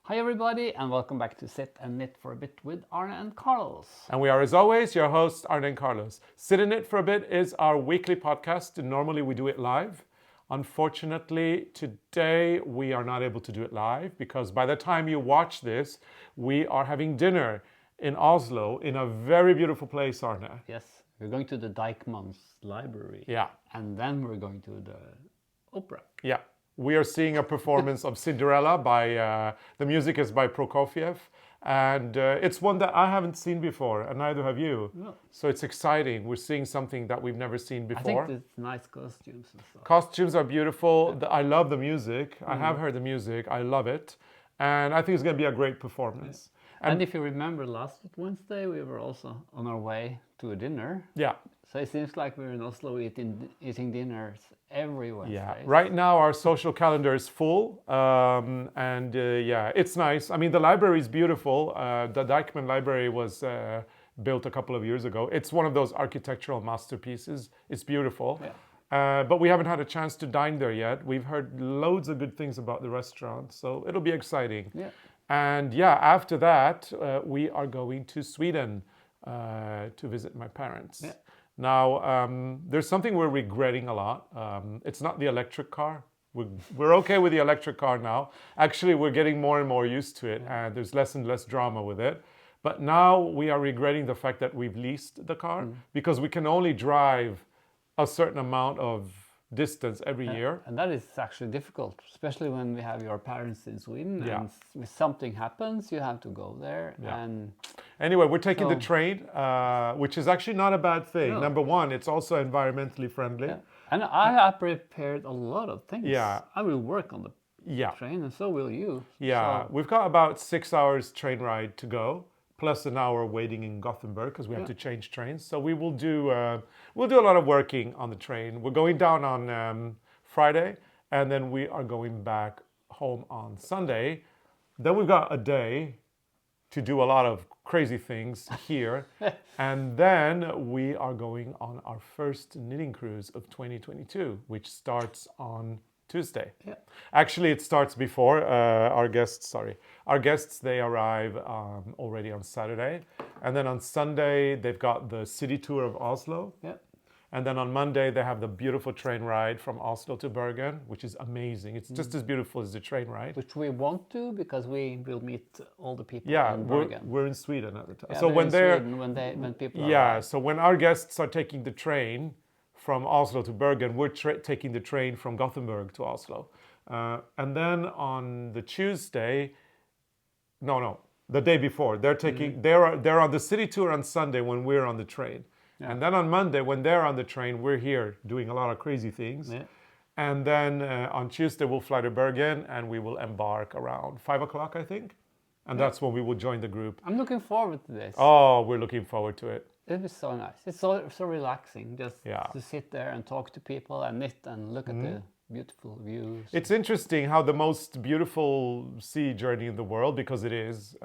Hi everybody and welcome back to Sit and Knit for a Bit with Arne and Carlos. And we are, as always, your hosts, Arne and Carlos. Sit in It for a Bit is our weekly podcast. Normally we do it live. Unfortunately, today we are not able to do it live because by the time you watch this, we are having dinner in Oslo in a very beautiful place, Arne. Yes, we're going to the Dykmans library. Yeah. And then we're going to the opera. Yeah. We are seeing a performance of Cinderella by, the music is by Prokofiev. And it's one that I haven't seen before, and neither have you. No. So it's exciting. We're seeing something that we've never seen before. I think it's nice costumes and stuff. Costumes are beautiful. I love the music. I have heard the music. I love it. And I think it's going to be a great performance. And if you remember last Wednesday, we were also on our way to a dinner. Yeah. So it seems like we're in Oslo eating dinners every Wednesday. Yeah. Right now, our social calendar is full. Yeah, it's nice. I mean, the library is beautiful. The Dykman Library was built a couple of years ago. It's one of those architectural masterpieces. It's beautiful. Yeah. But we haven't had a chance to dine there yet. We've heard loads of good things about the restaurant, so it'll be exciting. Yeah. And yeah, after that, we are going to Sweden to visit my parents. Yeah. Now, there's something we're regretting a lot. It's not the electric car. We're okay with the electric car now. Actually, we're getting more and more used to it, and there's less and less drama with it. But now we are regretting the fact that we've leased the car because we can only drive a certain amount of distance every year. And that is actually difficult, especially when we have your parents in Sweden. Yeah. And if something happens, you have to go there. Yeah. And Anyway, we're taking the So- train, which is actually not a bad thing. No. Number one, it's also environmentally friendly. yeah. And I have prepared a lot of things. Yeah. I will work on the Yeah. train, and so will you. Yeah, So, we've got about 6 hours train ride to go, plus an hour waiting in Gothenburg because we have to change trains. So we'll do a lot of working on the train. We're going down on Friday, and then we are going back home on Sunday. Then we've got a day to do a lot of crazy things here, and then we are going on our first knitting cruise of 2022, which starts on Tuesday. Yeah. Actually, it starts before our guests. Our guests, they arrive already on Saturday, and then on Sunday they've got the city tour of Oslo, yeah. and then on Monday they have the beautiful train ride from Oslo to Bergen, which is amazing. It's just as beautiful as the train ride. Which we want to because we will meet all the people Yeah, in we're, Bergen. we're in Sweden at the time. Yeah, So they're when in they're Sweden, when people yeah, arrive. so when our guests are taking the train from Oslo to Bergen, we're taking the train from Gothenburg to Oslo. And then on the Tuesday, the day before, they're taking they're on the city tour on Sunday when we're on the train. Yeah. And then on Monday, when they're on the train, we're here doing a lot of crazy things. Yeah. And then on Tuesday, we'll fly to Bergen and we will embark around 5 o'clock, I think. And that's when we will join the group. I'm looking forward to this. Oh, we're looking forward to it. It'll be so nice. It's so relaxing just Yeah. to sit there and talk to people and knit and look at the beautiful views. It's interesting how the most beautiful sea journey in the world, because it is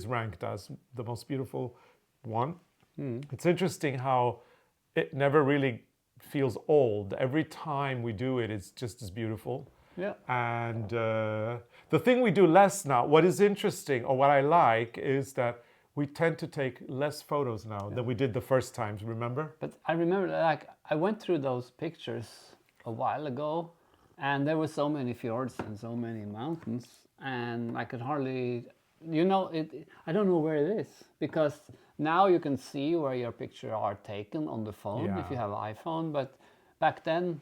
ranked as the most beautiful one. It's interesting how it never really feels old. Every time we do it, it's just as beautiful. Yeah. And the thing we do less now, what is interesting, or what I like, is that we tend to take less photos now than we did the first times, remember? But I remember like I went through those pictures a while ago and there were so many fjords and so many mountains and I could hardly I don't know where it is because now you can see where your pictures are taken on the phone if you have an iPhone, but back then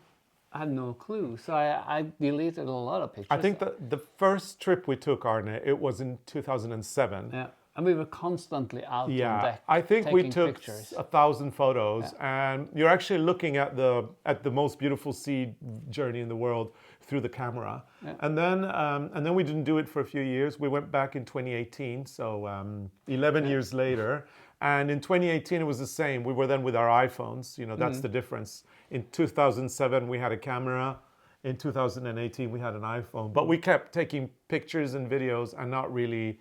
I had no clue. So I deleted a lot of pictures. I think the first trip we took, Arne, it was in 2007. Yeah. And we were constantly out on deck I think we taking took pictures. 1,000 photos, and you're actually looking at the most beautiful sea journey in the world through the camera. Yeah. And then we didn't do it for a few years. We went back in 2018, so 11 years later. And in 2018 it was the same. We were then with our iPhones. That's the difference. In 2007 we had a camera. In 2018 we had an iPhone. But we kept taking pictures and videos and not really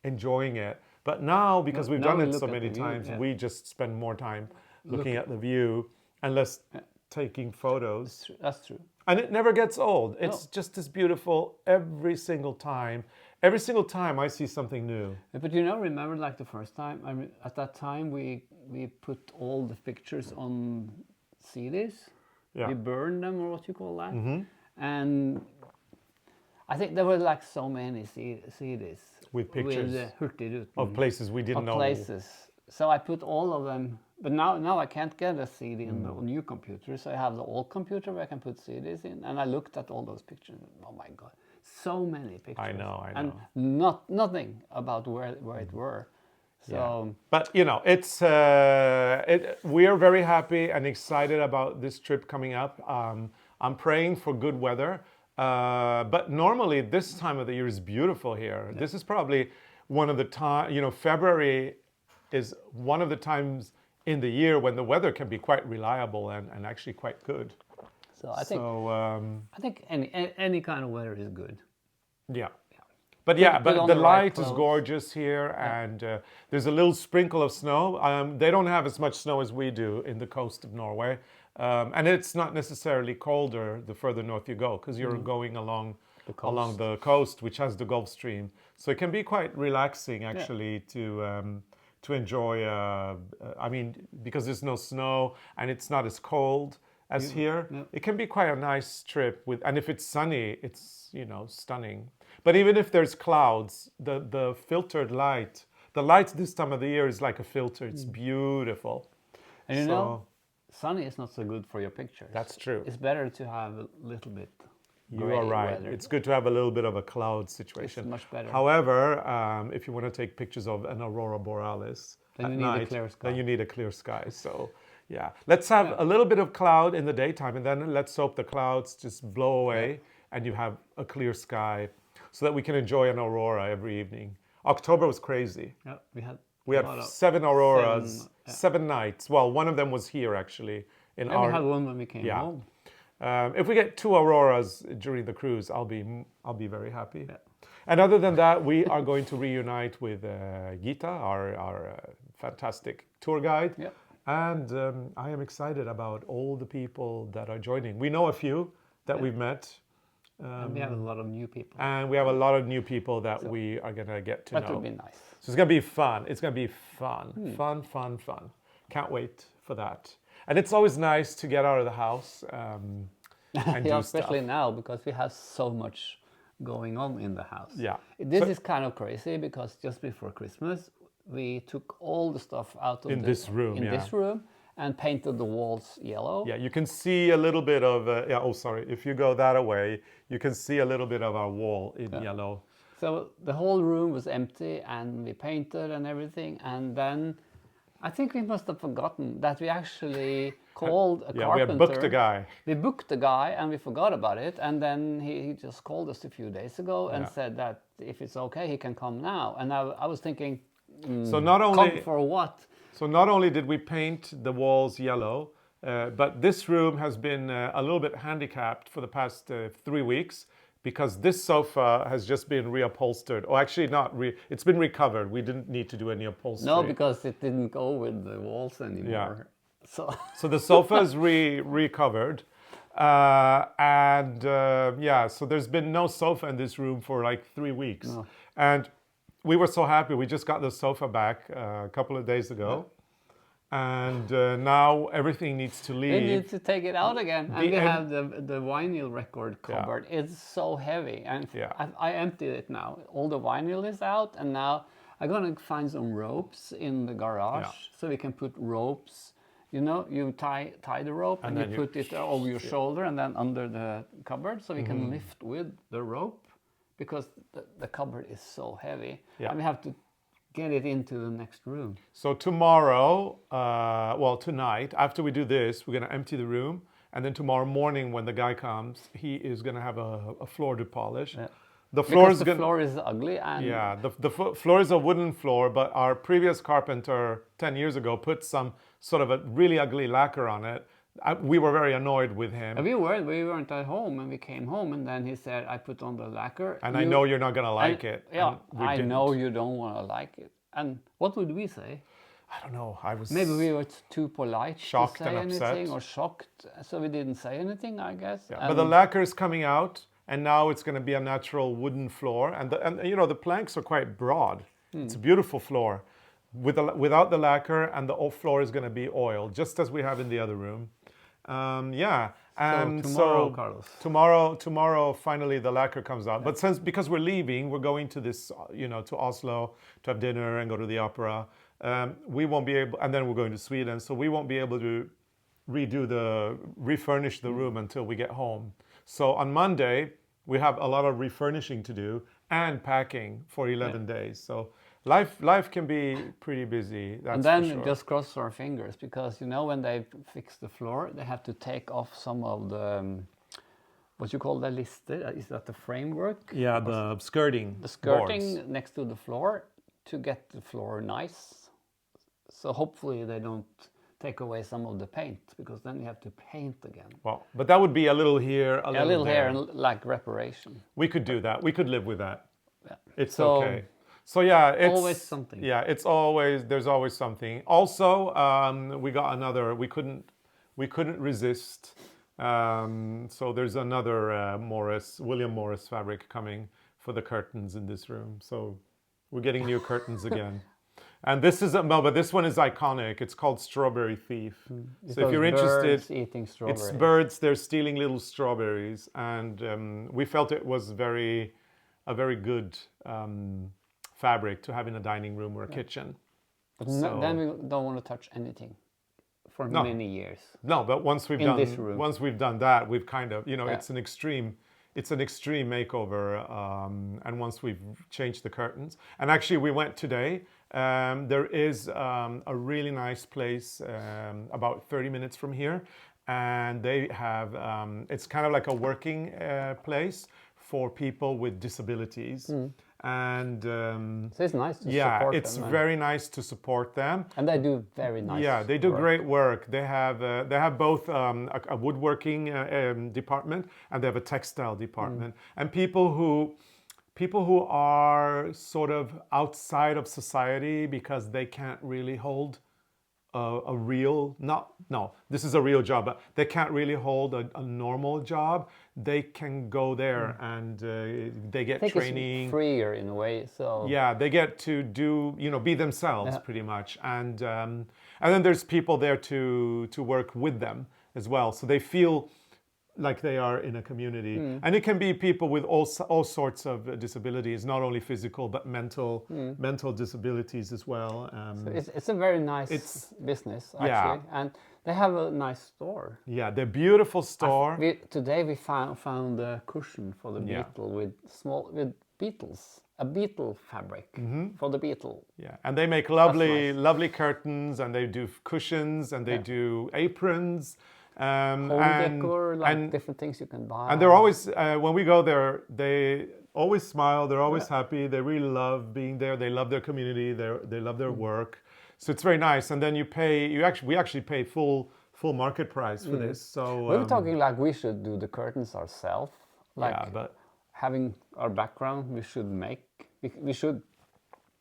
enjoying it. But now, because we've now done we it look so at many the view, times, yeah. we just spend more time looking at the view and less taking photos. That's true. And it never gets old. It's just as beautiful every single time. every single time I see something new. But remember like the first time? I mean, at that time we put all the pictures on CDs. Yeah. We burned them, or what you call that. And I think there were like so many CDs With pictures Hurtigruten, of places we didn't of know. places. So I put all of them. But now I can't get a CD in the new computer, so I have the old computer where I can put CDs in. And I looked at all those pictures. Oh my God, so many pictures. I know. And nothing about where it were. So But it's we are very happy and excited about this trip coming up. I'm praying for good weather. But normally this time of the year is beautiful here. Yeah. This is probably one of the time. February is one of the times in the year when the weather can be quite reliable and actually quite good. So I think any kind of weather is good. Yeah. But the light is gorgeous here, and there's a little sprinkle of snow. They don't have as much snow as we do in the coast of Norway, and it's not necessarily colder the further north you go, because you're going along the coast, which has the Gulf Stream. So it can be quite relaxing actually to enjoy. Because there's no snow and it's not as cold as here. Yeah. It can be quite a nice trip and if it's sunny, it's stunning. But even if there's clouds, the filtered light, the light this time of the year is like a filter. It's beautiful. And sunny is not so good for your pictures. That's true. It's better to have a little bit. You are right. Weather. It's good to have a little bit of a cloud situation. It's much better. However, if you want to take pictures of an aurora borealis then at you night, need a clear sky. Then you need a clear sky. So, yeah, let's have a little bit of cloud in the daytime, and then let's hope the clouds just blow away, and you have a clear sky, so that we can enjoy an aurora every evening. October was crazy. Yeah, we had 7 auroras, 7 nights. Well, one of them was here actually. We had one when we came home. If we get 2 auroras during the cruise, I'll be very happy. Yeah. And other than that, we are going to reunite with Gita, our fantastic tour guide. Yeah. And I am excited about all the people that are joining. We know a few that we've met. And we have a lot of new people. And we have a lot of new people that we are going to get to know. That would be nice. So it's going to be fun. It's going to be fun. Fun. Can't wait for that. And it's always nice to get out of the house and do especially stuff. now, because we have so much going on in the house. Yeah. This is kind of crazy, because just before Christmas, we took all the stuff out of this room and painted the walls yellow. Yeah, you can see a little bit of, if you go that away, you can see a little bit of our wall in yellow. So the whole room was empty, and we painted and everything, and then I think we must have forgotten that we actually called a carpenter. We booked a guy. We booked a guy, and we forgot about it, and then he just called us a few days ago and said that if it's okay, he can come now. And I was thinking, so not only come for what? So not only did we paint the walls yellow, but this room has been a little bit handicapped for the past 3 weeks, because this sofa has just been reupholstered. Or actually it's been recovered. We didn't need to do any upholstery. No, because it didn't go with the walls anymore. Yeah. So the sofa is recovered. So there's been no sofa in this room for like 3 weeks. No. And we were so happy. We just got the sofa back a couple of days ago. And now everything needs to leave. We need to take it out again. And we have the vinyl record cupboard. Yeah. It's so heavy. And I emptied it now. All the vinyl is out. And now I'm going to find some ropes in the garage. So we can put ropes. You tie the rope and you put it over your shoulder and then under the cupboard. So we can lift with the rope, because the cupboard is so heavy. Yeah. And we have to get it into the next room. So tomorrow, tonight, after we do this, we're going to empty the room. And then tomorrow morning, when the guy comes, he is going to have a floor to polish. Yeah. The floor is ugly. And the floor is a wooden floor, but our previous carpenter 10 years ago put some sort of a really ugly lacquer on it. We were very annoyed with him. We weren't at home, and we came home, and then he said, I put on the lacquer. And I know you're not going to like it. Yeah, I know you don't want to like it. And what would we say? I don't know. Maybe we were too polite shocked to say and upset. anything, or shocked, so we didn't say anything, I guess. Yeah, but the lacquer is coming out, and now it's going to be a natural wooden floor. And you know, the planks are quite broad. It's a beautiful floor without the lacquer, and the floor is going to be oil, just as we have in the other room. Yeah, and tomorrow, so Carlos. tomorrow, finally the lacquer comes out. But because we're leaving, we're going to this, you know, to Oslo to have dinner and go to the opera. We won't be able, and then we're going to Sweden, so we won't be able to refurnish the room until we get home. So on Monday we have a lot of refurnishing to do and packing for 11 days. So life can be pretty busy. That's And then for sure. just cross our fingers, because you know when they fix the floor, they have to take off some of the what you call the lister. Is that the framework? Yeah, the skirting. The skirting boards. next to the floor to get the floor nice. So hopefully they don't take away some of the paint, because then you have to paint again. Well, but that would be a little here, a little here, there. and like reparation. We could do that. We could live with that. Yeah. It's So, okay. So yeah, it's always something. Yeah, there's always something. Also, we got another. We couldn't resist. So there's another William Morris fabric coming for the curtains in this room. So we're getting new curtains again. And this is but this one is iconic. It's called Strawberry Thief. So if you're interested, birds eating strawberries. it's birds. They're stealing little strawberries, and we felt it was a very good fabric to have in a dining room or a kitchen. But So- then we don't want to touch anything for No. many years. No, but once this room. we've done that, we've kind of, you know, Yeah. it's an extreme makeover. And once we've changed the curtains, and actually we went today. There is a really nice place about 30 minutes from here, and they have it's kind of like a working place for people with disabilities. And So it's nice to yeah, support it's them. very nice to support them. And they do very nice Yeah, they do work. great work. They have both a woodworking department, and they have a textile department. And people who are sort of outside of society because they can't really hold a real this is a real job, but they can't really hold a normal job. They can go there and they get I think training. it's freer in a way. So Yeah, they get to do, you know, be themselves pretty much, and then there's people there to work with them as well, so they feel like they are in a community. And it can be people with all sorts of disabilities, not only physical but mental disabilities as well. it's a very nice business actually, and they have a nice store. Yeah, they're beautiful store. Today we found a cushion for the Yeah. beetle with beetles, a beetle fabric for the beetle. Yeah, and they make lovely curtains, and they do cushions, and they do aprons. Home decor, like different things you can buy. And they're always, when we go there, they always smile. They're always happy. They really love being there. They love their community. They love their work. So it's very nice. And then we actually pay full market price for this. So we were talking like we should do the curtains ourselves. Like yeah, but having our background, we should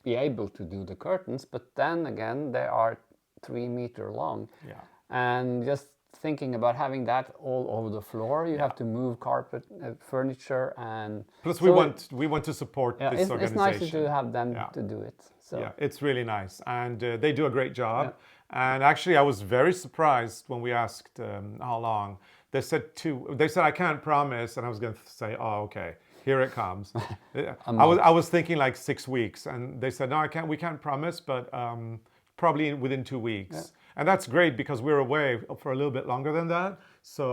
be able to do the curtains. But then again, they are 3 meter long. yeah. And just thinking about having that all over the floor, you have to move carpet, furniture, and Plus, so we want to support this it's organization. nice to have them Yeah. to do it. So Yeah, it's really nice, and they do a great job. And actually, I was very surprised when we asked how long. They said They said I can't promise, and I was going to say, oh, okay, here it comes. I was thinking like 6 weeks, and they said no, we can't promise, but probably within 2 weeks. Yeah. And that's great because we're away for a little bit longer than that. So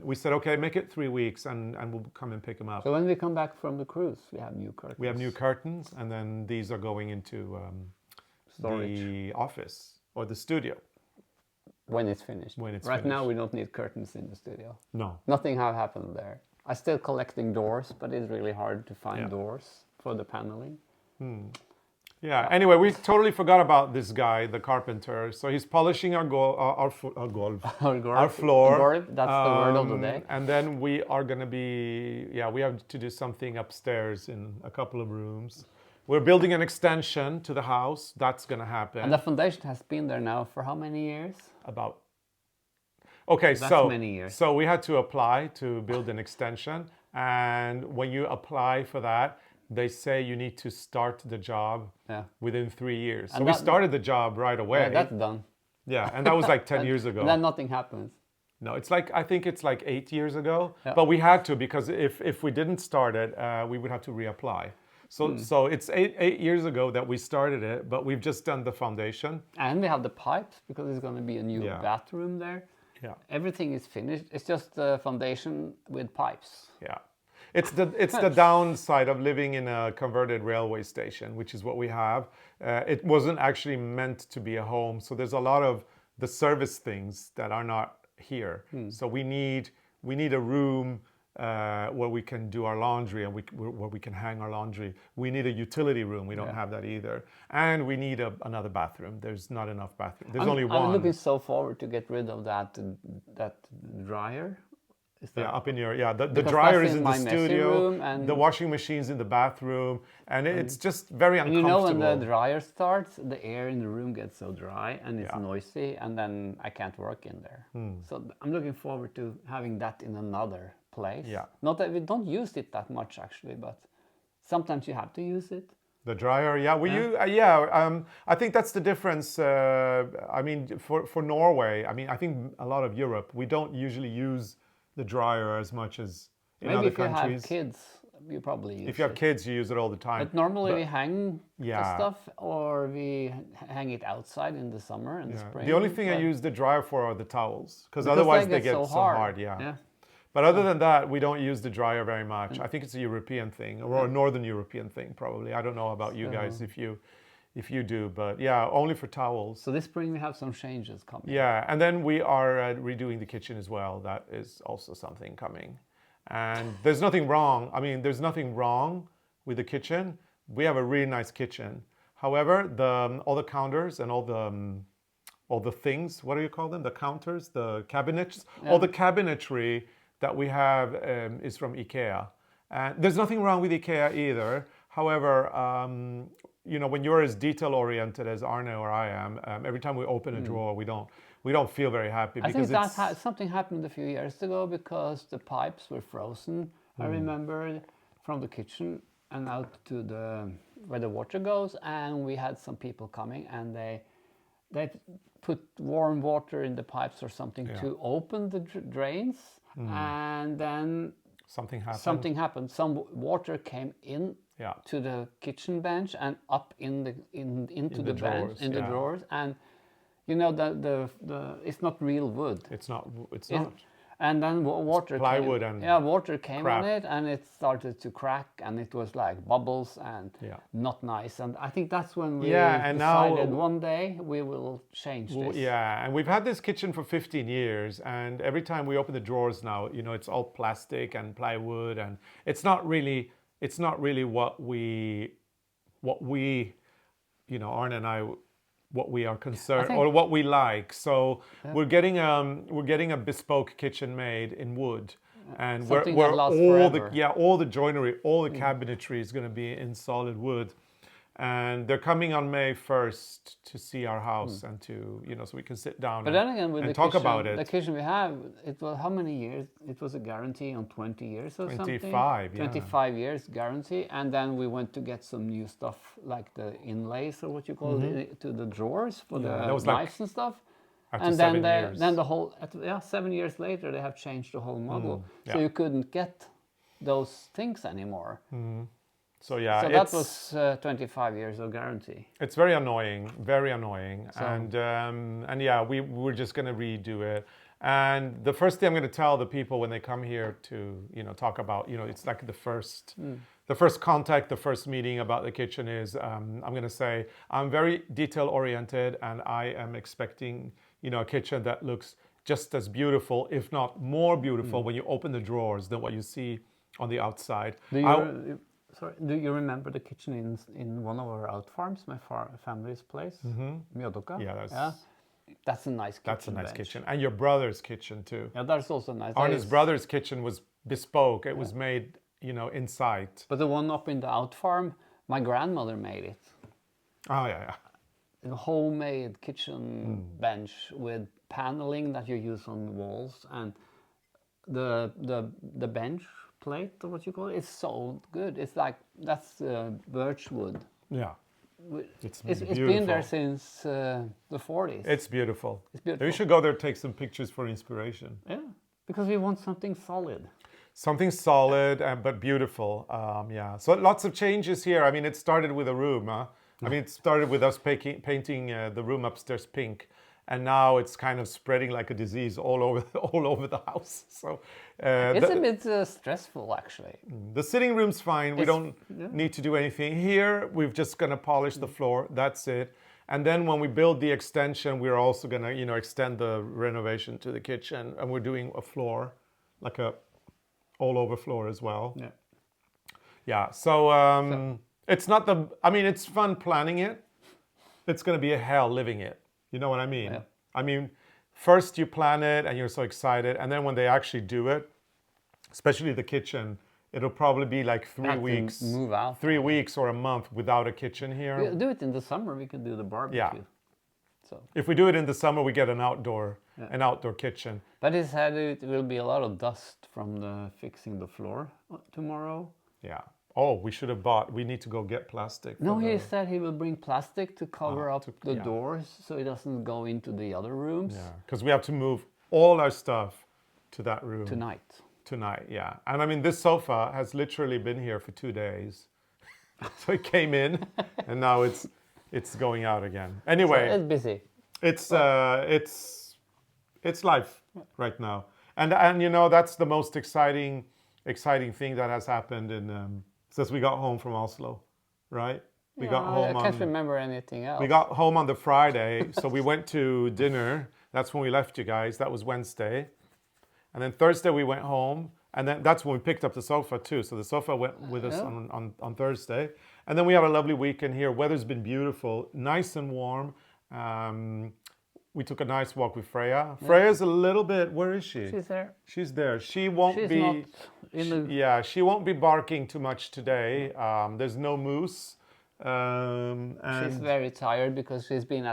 we said, okay, make it 3 weeks, and we'll come and pick them up. So when we come back from the cruise, we have new curtains. We have new curtains, and then these are going into Storage. the office or the studio. When it's finished. When it's right now, finished. we don't need curtains in the studio. No. Nothing have happened there. I'm still collecting doors, but it's really hard to find Yeah. doors for the paneling. Yeah. Anyway, we totally forgot about this guy, the carpenter. So he's polishing our floor. Our floor, that's the word of the day. And then we are going to be, we have to do something upstairs in a couple of rooms. We're building an extension to the house. That's going to happen. And the foundation has been there now for how many years? Okay, That's so many years. So we had to apply to build an extension, and when you apply for that, they say you need to start the job Yeah. within 3 years. So And we that- started the job right away. Yeah, that's done. Yeah, and that was like 10 years ago. And then nothing happens. No, it's like, I think it's like 8 years ago. Yeah. But we had to, because if we didn't start it, we would have to reapply. So it's eight years ago that we started it, but we've just done the foundation. And we have the pipes because there's going to be a new Yeah. bathroom there. Yeah. Everything is finished. It's just the foundation with pipes. Yeah. It's the downside of living in a converted railway station, which is what we have. It wasn't actually meant to be a home, so there's a lot of the service things that are not here. So we need a room where we can do our laundry and where we can hang our laundry. We need a utility room. We don't have that either, and we need another bathroom. There's not enough bathroom. There's only one. I'm looking so forward to get rid of that dryer. Is that, Yeah, up in your the Because dryer that's is in in the my messy studio. room and- The washing machine's in the bathroom, and it's just very and you uncomfortable. know when the dryer starts, the air in the room gets so dry and it's Yeah. noisy, and then I can't work in there. So I'm looking forward to having that in another place. Yeah. Not that we don't use it that much actually, but sometimes you have to use it. The dryer, yeah. I think that's the difference. I mean, for Norway, I mean, I think a lot of Europe, we don't usually use the dryer as much as in Maybe other if you countries. have kids, you probably use If you have it. kids, you use it all the time. But normally we hang the Yeah. stuff, or we hang it outside in the summer and the spring. The only thing I but- use the dryer for are the towels, because because otherwise they get so hard. Yeah. Yeah. But other than that, we don't use the dryer very much. I think it's a European thing, or a Northern European thing, probably. I don't know about you guys if you do, but yeah, only for towels. So this spring we have some changes coming. Yeah, and then we are redoing the kitchen as well. That is also something coming. And there's nothing wrong. I mean, there's nothing wrong with the kitchen. We have a really nice kitchen. However, all the counters and all the things, what do you call them? The counters, the cabinets, all the cabinetry that we have is from IKEA. And there's nothing wrong with IKEA either. However, you know, when you're as detail oriented as Arne or I am, every time we open a drawer, we don't feel very happy I because think it's something happened a few years ago because the pipes were frozen. I remember from the kitchen and out to where the water goes, and we had some people coming and they put warm water in the pipes or something to open the drains, and then something happened. something happened. Some water came in Yeah. to the kitchen bench and up into the bench drawers, in the yeah. drawers, and you know the it's not real wood. It's not. It's It- not. And then water plywood came, and water came crap. on it, and it started to crack, and it was like bubbles and Yeah. not nice. And I think that's when we Yeah, and now- decided one day we will change Well, this. yeah, and we've had this kitchen for 15 years, and every time we open the drawers now, you know, it's all plastic and plywood, and it's not really what we, you know, Arne and I, what we are concerned think- or what we like. So we're getting a bespoke kitchen made in wood, and Something where that lasts all forever. all the joinery, all the cabinetry is going to be in solid wood. And they're coming on May 1st to see our house and to, you know, so we can sit down But then again, with and the talk kitchen, about it. the kitchen we have, it was how many years? It was a guarantee on 20 years or something. 25, yeah. 25 years guarantee, and then we went to get some new stuff like the inlays or what you call it to the drawers for the that was like knives and stuff. after And then 7 years. then the whole 7 years later they have changed the whole model, so yeah. you couldn't get those things anymore. So yeah, So that was 25 years of guarantee. it's very annoying, and yeah, we're just gonna redo it. And the first thing I'm gonna tell the people when they come here to, you know, talk about, you know, it's like the first contact, the first meeting about the kitchen is I'm gonna say I'm very detail oriented, and I am expecting, you know, a kitchen that looks just as beautiful, if not more beautiful, when you open the drawers than what you see on the outside. Do you remember the kitchen in one of our out farms, my family's place, Mjødoka? Yeah, that's a nice kitchen. That's a nice bench. kitchen. And your brother's kitchen too. Yeah, that's also nice. Arne's brother's kitchen was bespoke. It was made, you know, inside. But the one up in the out farm, my grandmother made it. Oh yeah. A homemade kitchen bench with paneling that you use on walls, and the bench plate or what you call it. It's so good. It's like that's birch wood. Yeah. Wi- It's It's been beautiful. there since the 40s. It's beautiful. It's beautiful. You should go there, take some pictures for inspiration. Yeah, because we want something solid. Something solid but beautiful. Yeah. So lots of changes here. I mean, it started with a room. Huh? I mean, it started with us painting the room upstairs pink, and now it's kind of spreading like a disease all over all over the house. So It's a bit stressful, actually. the sitting room's fine. We It's- don't yeah. need to do anything here. We've just gonna polish the floor. That's it. And then when we build the extension, we're also gonna extend the renovation to the kitchen, and we're doing a floor, like a all over floor as well. Yeah. Yeah. So it's not the. I mean, it's fun planning it. It's gonna be a hell living it. You know what I mean? Yeah. I mean, first you plan it and you're so excited, and then when they actually do it, especially the kitchen, it'll probably be like Have to 3 weeks, move out. 3 weeks or a month without a kitchen here. We do it in the summer. We could do the barbecue. So, If we do it in the summer, we get an outdoor kitchen. but he said it will be a lot of dust from the fixing the floor tomorrow. Yeah. Oh, we should have bought. We need to go get plastic. No, for he the- said he will bring plastic to cover up the yeah. doors so it doesn't go into the other rooms Yeah, because we have to move all our stuff to that room tonight. tonight. Yeah, and I mean this sofa has literally been here for 2 days, so it came in, and now it's going out again. Anyway, It's busy. it's life right now, and you know that's the most exciting thing that has happened in since we got home from Oslo, right? We got Yeah, home I can't on remember anything else. we got home on the Friday, so we went to dinner. That's when we left you guys. That was Wednesday, and then Thursday we went home, and then that's when we picked up the sofa too. So the sofa went with us Yeah. on Thursday, and then we had a lovely weekend here. Weather's been beautiful, nice and warm. We took a nice walk with Freya. Freya's a little bit. Where is she? She's there. She's there. She won't She's be. not in the. Yeah, she won't be barking too much today. There's no moose. She's And very tired because she's been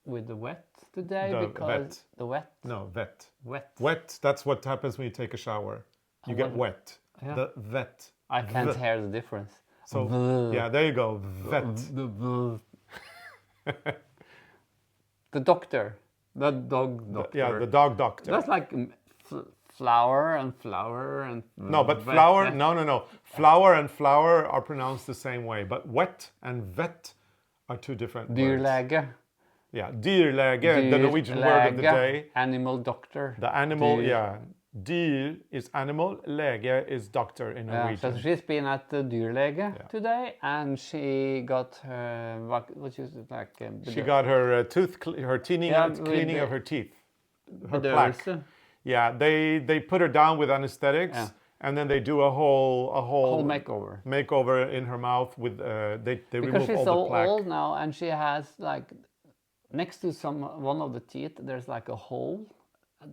with the wet today The because vet. the wet. no, vet. Wet. Wet, that's what happens when you take a shower. You get what- wet. Yeah. The vet. I can't The- hear the difference. So, The- yeah, there you go. Vet. The doctor, the dog doctor. Yeah, the dog doctor. That's like flower and flower and. No, but vet- flower, no. Flower and flower are pronounced the same way. But wet and vet are two different words. Dyrlege. Yeah, dyrlege, the Norwegian word of the Dyrlege, day. Animal doctor. The animal, Dyr. yeah. Dyr is animal, lege is doctor in Yeah, Norwegian. so she's been at the dyrlege today, and she got her what is it like? She got her her cleaning, Yeah, with cleaning the- of her teeth, her bedøvelse. plaque. Yeah, they put her down with anesthetics, Yeah. and then they do a whole whole makeover. makeover in her mouth with they Because remove she's all so the plaque. old now, and she has like next to one of the teeth, there's like a hole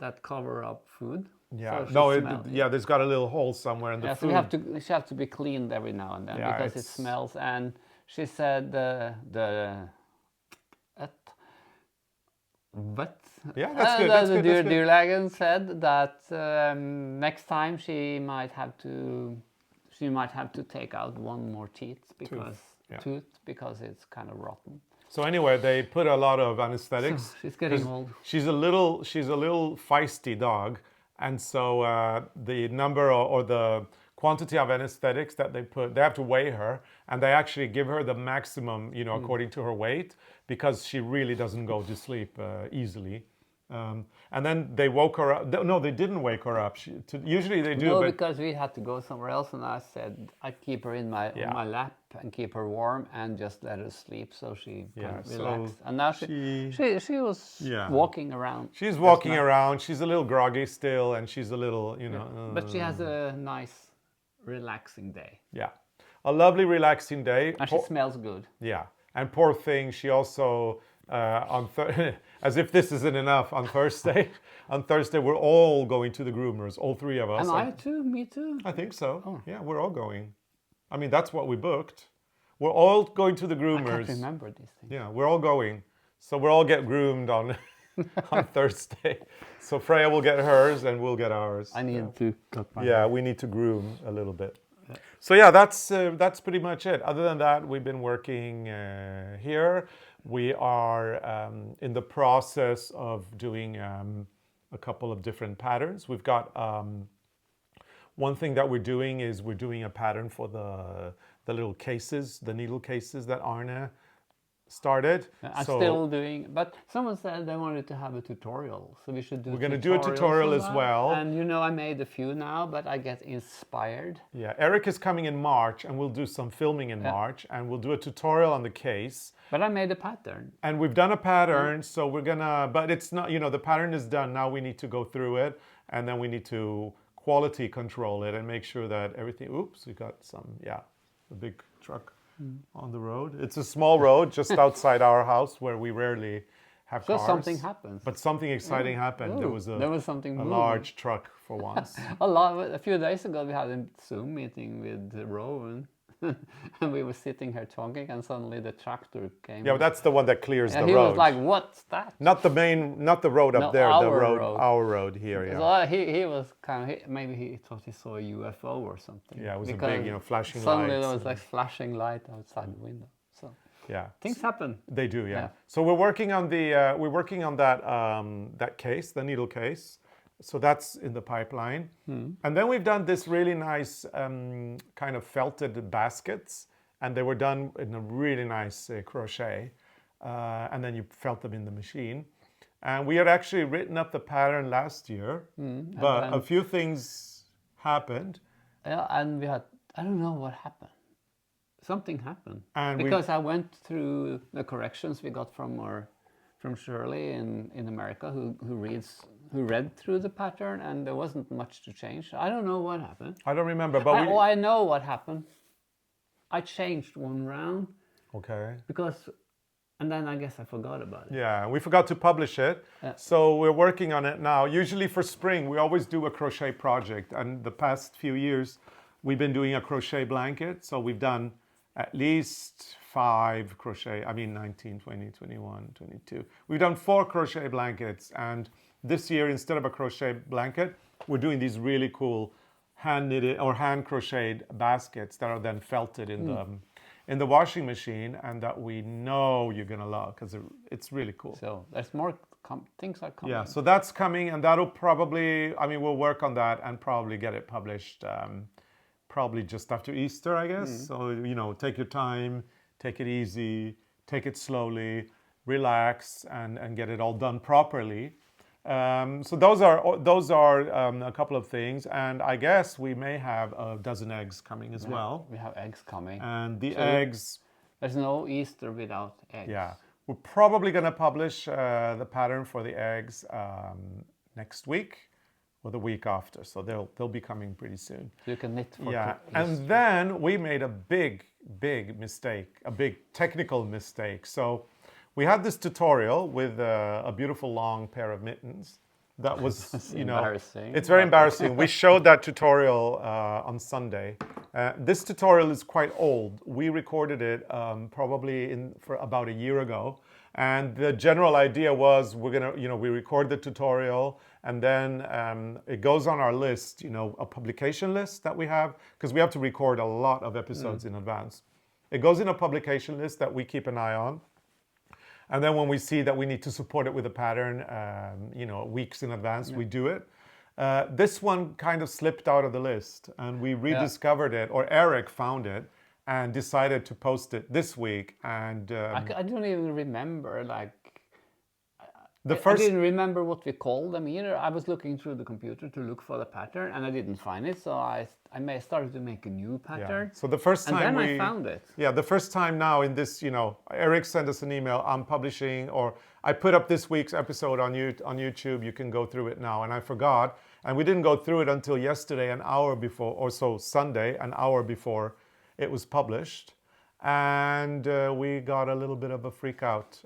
that cover up food. Yeah, So she no, smells- yeah, there's got a little hole somewhere in the Yeah, so food. she have to be cleaned every now and then Yeah, because it it's- smells. And she said but Yeah, that's good, that's the good, that's good. dyrlegen said that next time she might have to take out one more yeah. tooth because it's kind of rotten. So anyway, they put a lot of anesthetics. She's getting 'cause old. She's a little feisty dog, and so the number or the quantity of anesthetics that they have to weigh her, and they actually give her the maximum, according to her weight, because she really doesn't go to sleep easily. And then they woke her up. No, they didn't wake her up. Usually they do, No, but because we had to go somewhere else, and I said I'd keep her in my Yeah. on my lap and keep her warm and just let her sleep so she Yeah, can so relax. And now she was Yeah. walking around. she's just walking now. around. She's a little groggy still, and she's a little, But she has a nice, relaxing day, yeah, a lovely relaxing day. and she smells good. Yeah, and poor thing, she also as if this isn't enough, on Thursday. On Thursday, we're all going to the groomers, all three of us. And I too, me too. I think so. Oh. Yeah, we're all going. I mean, that's what we booked. We're all going to the I groomers. can't remember these things. Yeah, we're all going. So we'll all get groomed on on Thursday. So Freya will get hers and we'll get ours. I need to cut my Yeah, we need to groom a little bit. So yeah, that's pretty much it. Other than that, we've been working here. We are in the process of doing a couple of different patterns. We've got one thing that we're doing is we're doing a pattern for the little cases, the needle cases that Arne started. I'm still doing, but someone said they wanted to have a tutorial, so we should do. We're going to do a tutorial on as that. well. And you know, I made a few now, but I get inspired. Yeah, Eric is coming in March, and we'll do some filming in March, and we'll do a tutorial on the case. But I made a pattern. And we've done a pattern, so we're gonna, but it's not, you know, the pattern is done. Now we need to go through it, and then we need to quality control it and make sure that everything, oops, we got some, yeah, a big truck on the road. It's a small road just outside our house where we rarely have So cars. something happens. But something exciting happened. There was something a moving. large truck for once. A few days ago, we had a Zoom meeting with Rowan, and we were sitting here talking, and suddenly the tractor came. Yeah, but that's the one that clears the and he road. was like, "What's that?" Not the main, not the road up No, there, the our road, road. our road here, yeah. So he was kind of, maybe he thought he saw a UFO or something. Yeah, it was a Because big, you know, flashing suddenly lights there was and- like flashing light outside the window. So Yeah. things happen. They do, yeah. Yeah. So we're working on that case, the needle case. So that's in the pipeline. And then we've done this really nice kind of felted baskets, and they were done in a really nice crochet. And then you felt them in the machine. And we had actually written up the pattern last year, but a few things happened. Yeah, and we had, I don't know what happened. Something happened. And because I went through the corrections we got from Shirley in America, who read through the pattern, and there wasn't much to change. I don't know what happened. I don't remember, but I know what happened. I changed one round Okay. because, and then I guess I forgot about it. Yeah, we forgot to publish it. So we're working on it now. Usually for spring, we always do a crochet project. And the past few years, we've been doing a crochet blanket. So we've done at least 5 crochet, 19, 20, 21, 22. We've done 4 crochet blankets. And this year, instead of a crochet blanket, we're doing these really cool hand knitted or hand crocheted baskets that are then felted in the washing machine, and that we know you're gonna love because it's really cool. So there's more things are coming. Yeah, so that's coming, and that'll probably, we'll work on that and probably get it published probably just after Easter, I guess. So, you know, take your time, take it easy, take it slowly, relax, and get it all done properly. So those are a couple of things, and I guess we may have a dozen eggs coming as well. We have eggs coming. And the eggs, There's no Easter without eggs. yeah, we're probably going to publish the pattern for the eggs next week or the week after. So they'll be coming pretty soon. So you can knit for Yeah, Easter. and then we made a big mistake, a big technical mistake. So we had this tutorial with a beautiful long pair of mittens. That was, you know, embarrassing. it's very embarrassing. We showed that tutorial on Sunday. This tutorial is quite old. We recorded it probably for about a year ago. And the general idea was we record the tutorial, and then it goes on our list, you know, a publication list that we have, because we have to record a lot of episodes in advance. It goes in a publication list that we keep an eye on. And then when we see that we need to support it with a pattern, you know, weeks in advance, we do it. This one kind of slipped out of the list, and we rediscovered it, or Eric found it and decided to post it this week. And I don't even remember, like, the I first, didn't remember what we called them either. I was looking through the computer to look for the pattern, and I didn't find it. So I started to make a new pattern. so the first And time then I found it. Yeah, the first time now in this, you know, Eric sent us an email, I'm publishing, or I put up this week's episode on YouTube, you can go through it now. And I forgot, and we didn't go through it until yesterday, an hour before, or so Sunday, an hour before it was published. And we got a little bit of a freak out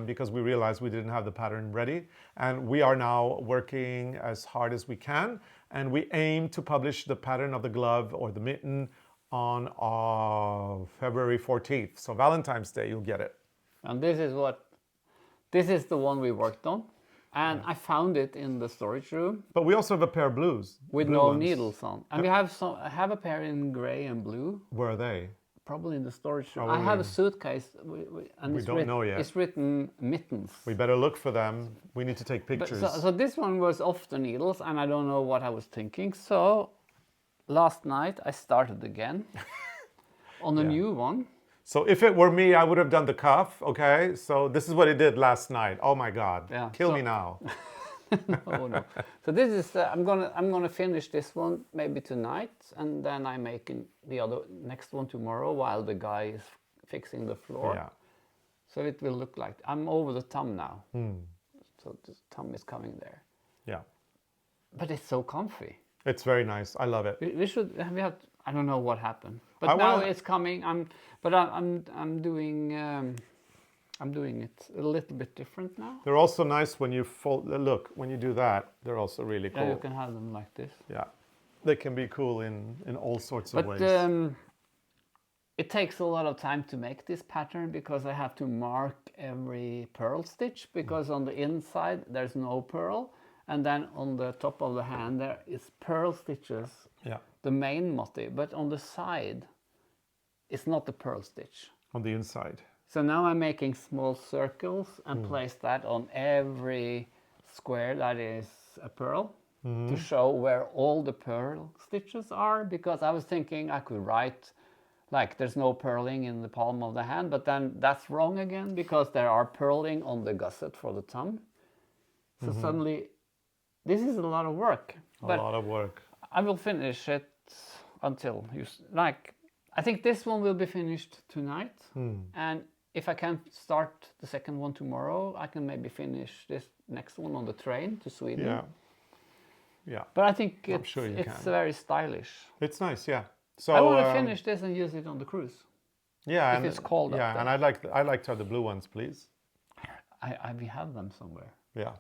because we realized we didn't have the pattern ready. And we are now working as hard as we can. And we aim to publish the pattern of the glove or the mitten on February 14th. So Valentine's Day, you'll get it. And this is the one we worked on. And I found it in the storage room But we also have a pair of blues. with blue no ones. needles on. And I have a pair in gray and blue, Where are they? probably in the storage room. I Probably. have a suitcase, and We don't know yet. it's written mittens. We better look for them. We need to take But pictures. so this one was off the needles, and I don't know what I was thinking. So last night I started again on a new one. So if it were me, I would have done the cuff, okay? So this is what it did last night. Oh my God. Yeah, Kill so- me now. Oh no! So this is I'm gonna finish this one maybe tonight, and then I'm making the next one tomorrow while the guy is fixing the floor. Yeah. So it will look like I'm over the thumb now. So the thumb is coming there, Yeah. but it's so comfy. It's very nice. I love it. We should we have I don't know what happened, but I now wanna- it's coming. I'm doing it a little bit different now. They're also nice when you fold. Look, when you do that, they're also really cool. Yeah, you can have them like this. Yeah. They can be cool in all sorts of But ways. it takes a lot of time to make this pattern because I have to mark every purl stitch because on the inside there's no purl, and then on the top of the hand there is purl stitches, Yeah. the main motif, but on the side it's not the purl stitch. On the inside. So now I'm making small circles and place that on every square that is a purl to show where all the purl stitches are, because I was thinking I could write like there's no purling in the palm of the hand, but then that's wrong again because there are purling on the gusset for the thumb. So suddenly this is a lot of work, A but lot of work. I will finish it until I think this one will be finished tonight, and if I can start the second one tomorrow, I can maybe finish this next one on the train to Sweden. Yeah. Yeah. But I think I'm sure you it's can. very stylish. It's nice, yeah. So I want to finish this and use it on the cruise. Yeah, if and it's cold up Yeah, there. and I'd like to have the blue ones, please. We have them somewhere. Yeah.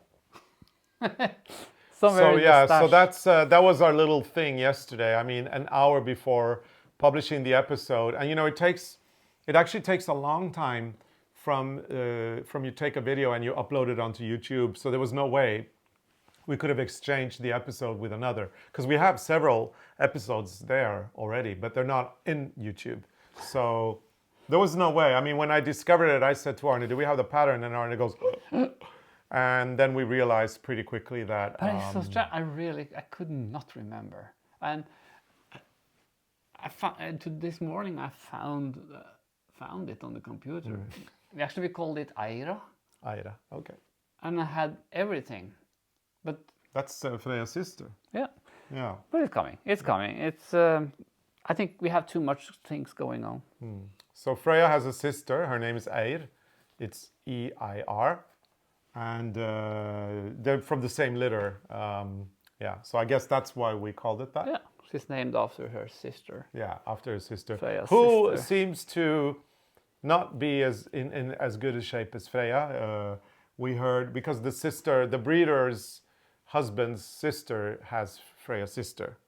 Somewhere So in yeah, the so stash. that was our little thing yesterday. I mean, an hour before publishing the episode, and you know, it actually takes a long time from you take a video and you upload it onto YouTube. So there was no way we could have exchanged the episode with another, because we have several episodes there already, but they're not in YouTube. So there was no way. I mean, when I discovered it, I said to Arne, "Do we have the pattern?" And Arne goes, and then we realized pretty quickly that. But it's so strange. I could not remember. And this morning I found it on the computer. We called it Aira, Aira, okay. and I had everything. But That's Freya's sister. yeah, Yeah. but it's coming. It's coming. It's. I think we have too much things going on. So Freya has a sister. Her name is Eir. It's E-I-R. And they're from the same litter. Yeah, so I guess that's why we called it that. Yeah, she's named after her sister. Yeah, after her sister. Freya's who sister. seems to not be in as good a shape as Freya. We heard, because the breeder's husband's sister has Freya's sister.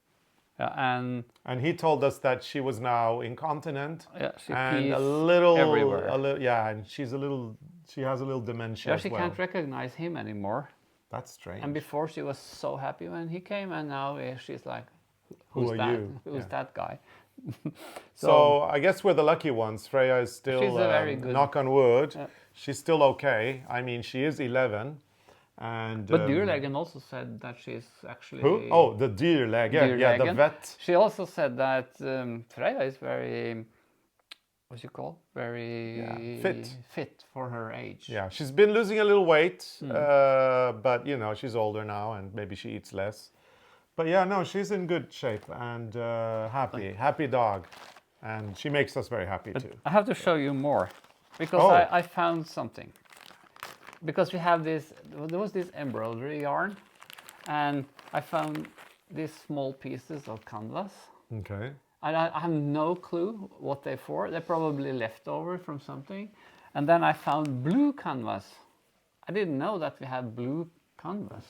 Yeah, And he told us that she was now incontinent. yeah, she And pees a little, everywhere. yeah, and she has a little dementia Yeah, as she well. can't recognize him anymore. That's strange. And before she was so happy when he came, and now she's like, Who "Who's are that? you?" Who's Yeah. that guy?" So I guess we're the lucky ones. Freya is still, She's a very good- knock on wood, Yeah. she's still okay. I mean, she is 11. And But Dyrlegen also said that she's actually. who? Oh, the dyrlege. Yeah, the Dyrlegen. vet. She also said that Freya is very, what's you call? Very fit. for her age. Yeah, she's been losing a little weight, Hmm. but you know, she's older now and maybe she eats less. But yeah, no, she's in good shape and happy dog. And she makes us very happy too. I have to show you more because Oh. I found something. Because we have there was this embroidery yarn, and I found these small pieces of canvas. Okay. And I have no clue what they're for. They're probably leftover from something. And then I found blue canvas. I didn't know that we had blue canvas.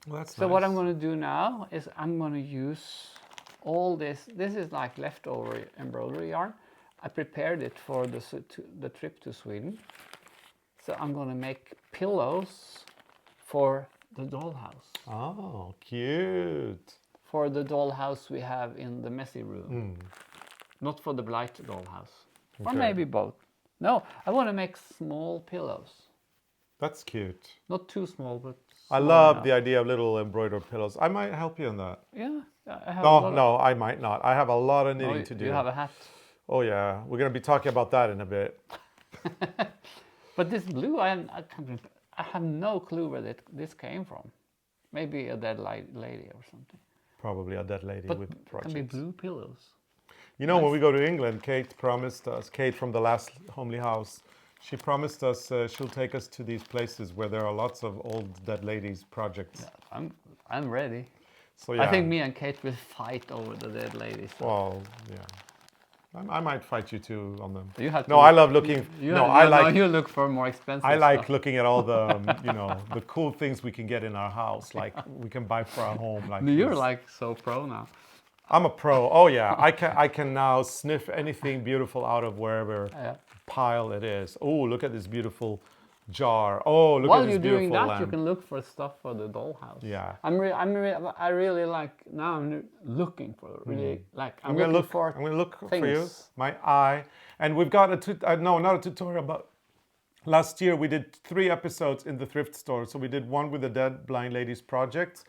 Well, that's So what I'm going to do now is I'm going to use all this. This is like leftover embroidery yarn. I prepared it for the trip to Sweden. So I'm going to make pillows for the dollhouse. Oh, cute. For the dollhouse we have in the messy room. Not for the blight dollhouse. Or Okay. maybe both. No, I want to make small pillows. That's cute. Not too small, but I small love enough. the idea of little embroidered pillows. I might help you on that. Yeah, I have a lot No, of- no, I might not. I have a lot of Oh, knitting to do. you have a hat. Oh yeah, we're gonna be talking about that in a bit. But this blue, I have no clue where this came from. Maybe a dead lady or something. Probably a dead lady But with it can projects. be blue pillows. You know, when we go to England, Kate promised us, Kate from the last homely house, she promised us she'll take us to these places where there are lots of old dead ladies projects. I'm ready. So yeah. I think me and Kate will fight over the dead ladies. Well, yeah. I might fight you too on them. You have to No, I love looking. You look for more expensive I like stuff. looking at all the the cool things we can get in our house, like we can buy for our home. Like You're this. like so pro now. I'm a pro. Oh yeah, I can now sniff anything beautiful out of wherever Yeah. pile it is. Oh, look at this beautiful jar. Oh, look While at this you're doing beautiful that, you lamp. can look for stuff for the dollhouse. Yeah. I really like now. I'm looking for really like I'm gonna looking look. for. I'm gonna look for you. things. My eye. And we've got no, not a tutorial, but last year we did 3 episodes in the thrift store. So we did one with the Dead Blind Ladies project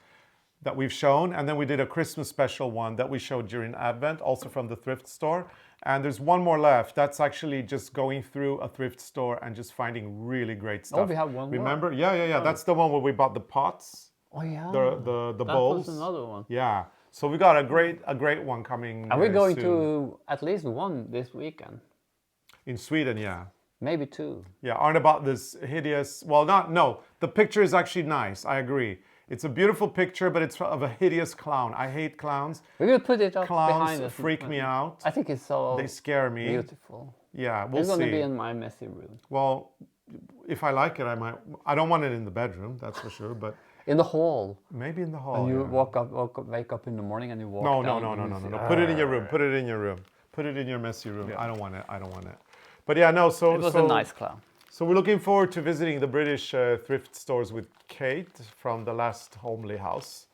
that we've shown, and then we did a Christmas special one that we showed during Advent, also from the thrift store. And there's one more left. That's actually just going through a thrift store and just finding really great stuff. we have one more. Remember? Yeah. That's the one where we bought the pots, Oh yeah. the that bowls. was another one. Yeah. So we got a great one coming. Are we going soon. to at least one this weekend? In Sweden? Yeah. Maybe two. Yeah, aren't about this hideous. Well, no. The picture is actually nice. I agree. It's a beautiful picture, but it's of a hideous clown. I hate clowns. We will put it up behind Clowns us. freak me out. I think it's so They scare me. beautiful. Yeah, we'll It's going to see. be in my messy room. Well, if I like it, I might. I don't want it in the bedroom, that's for sure. But In the hall. maybe in the hall. And you yeah. wake up in the morning and you walk No. down. and you see- Put it in your room. Put it in your room. Put it in your messy room. I don't want it. But yeah, no. So It was so, a nice clown. So we're looking forward to visiting the British thrift stores with Kate from the last homely house,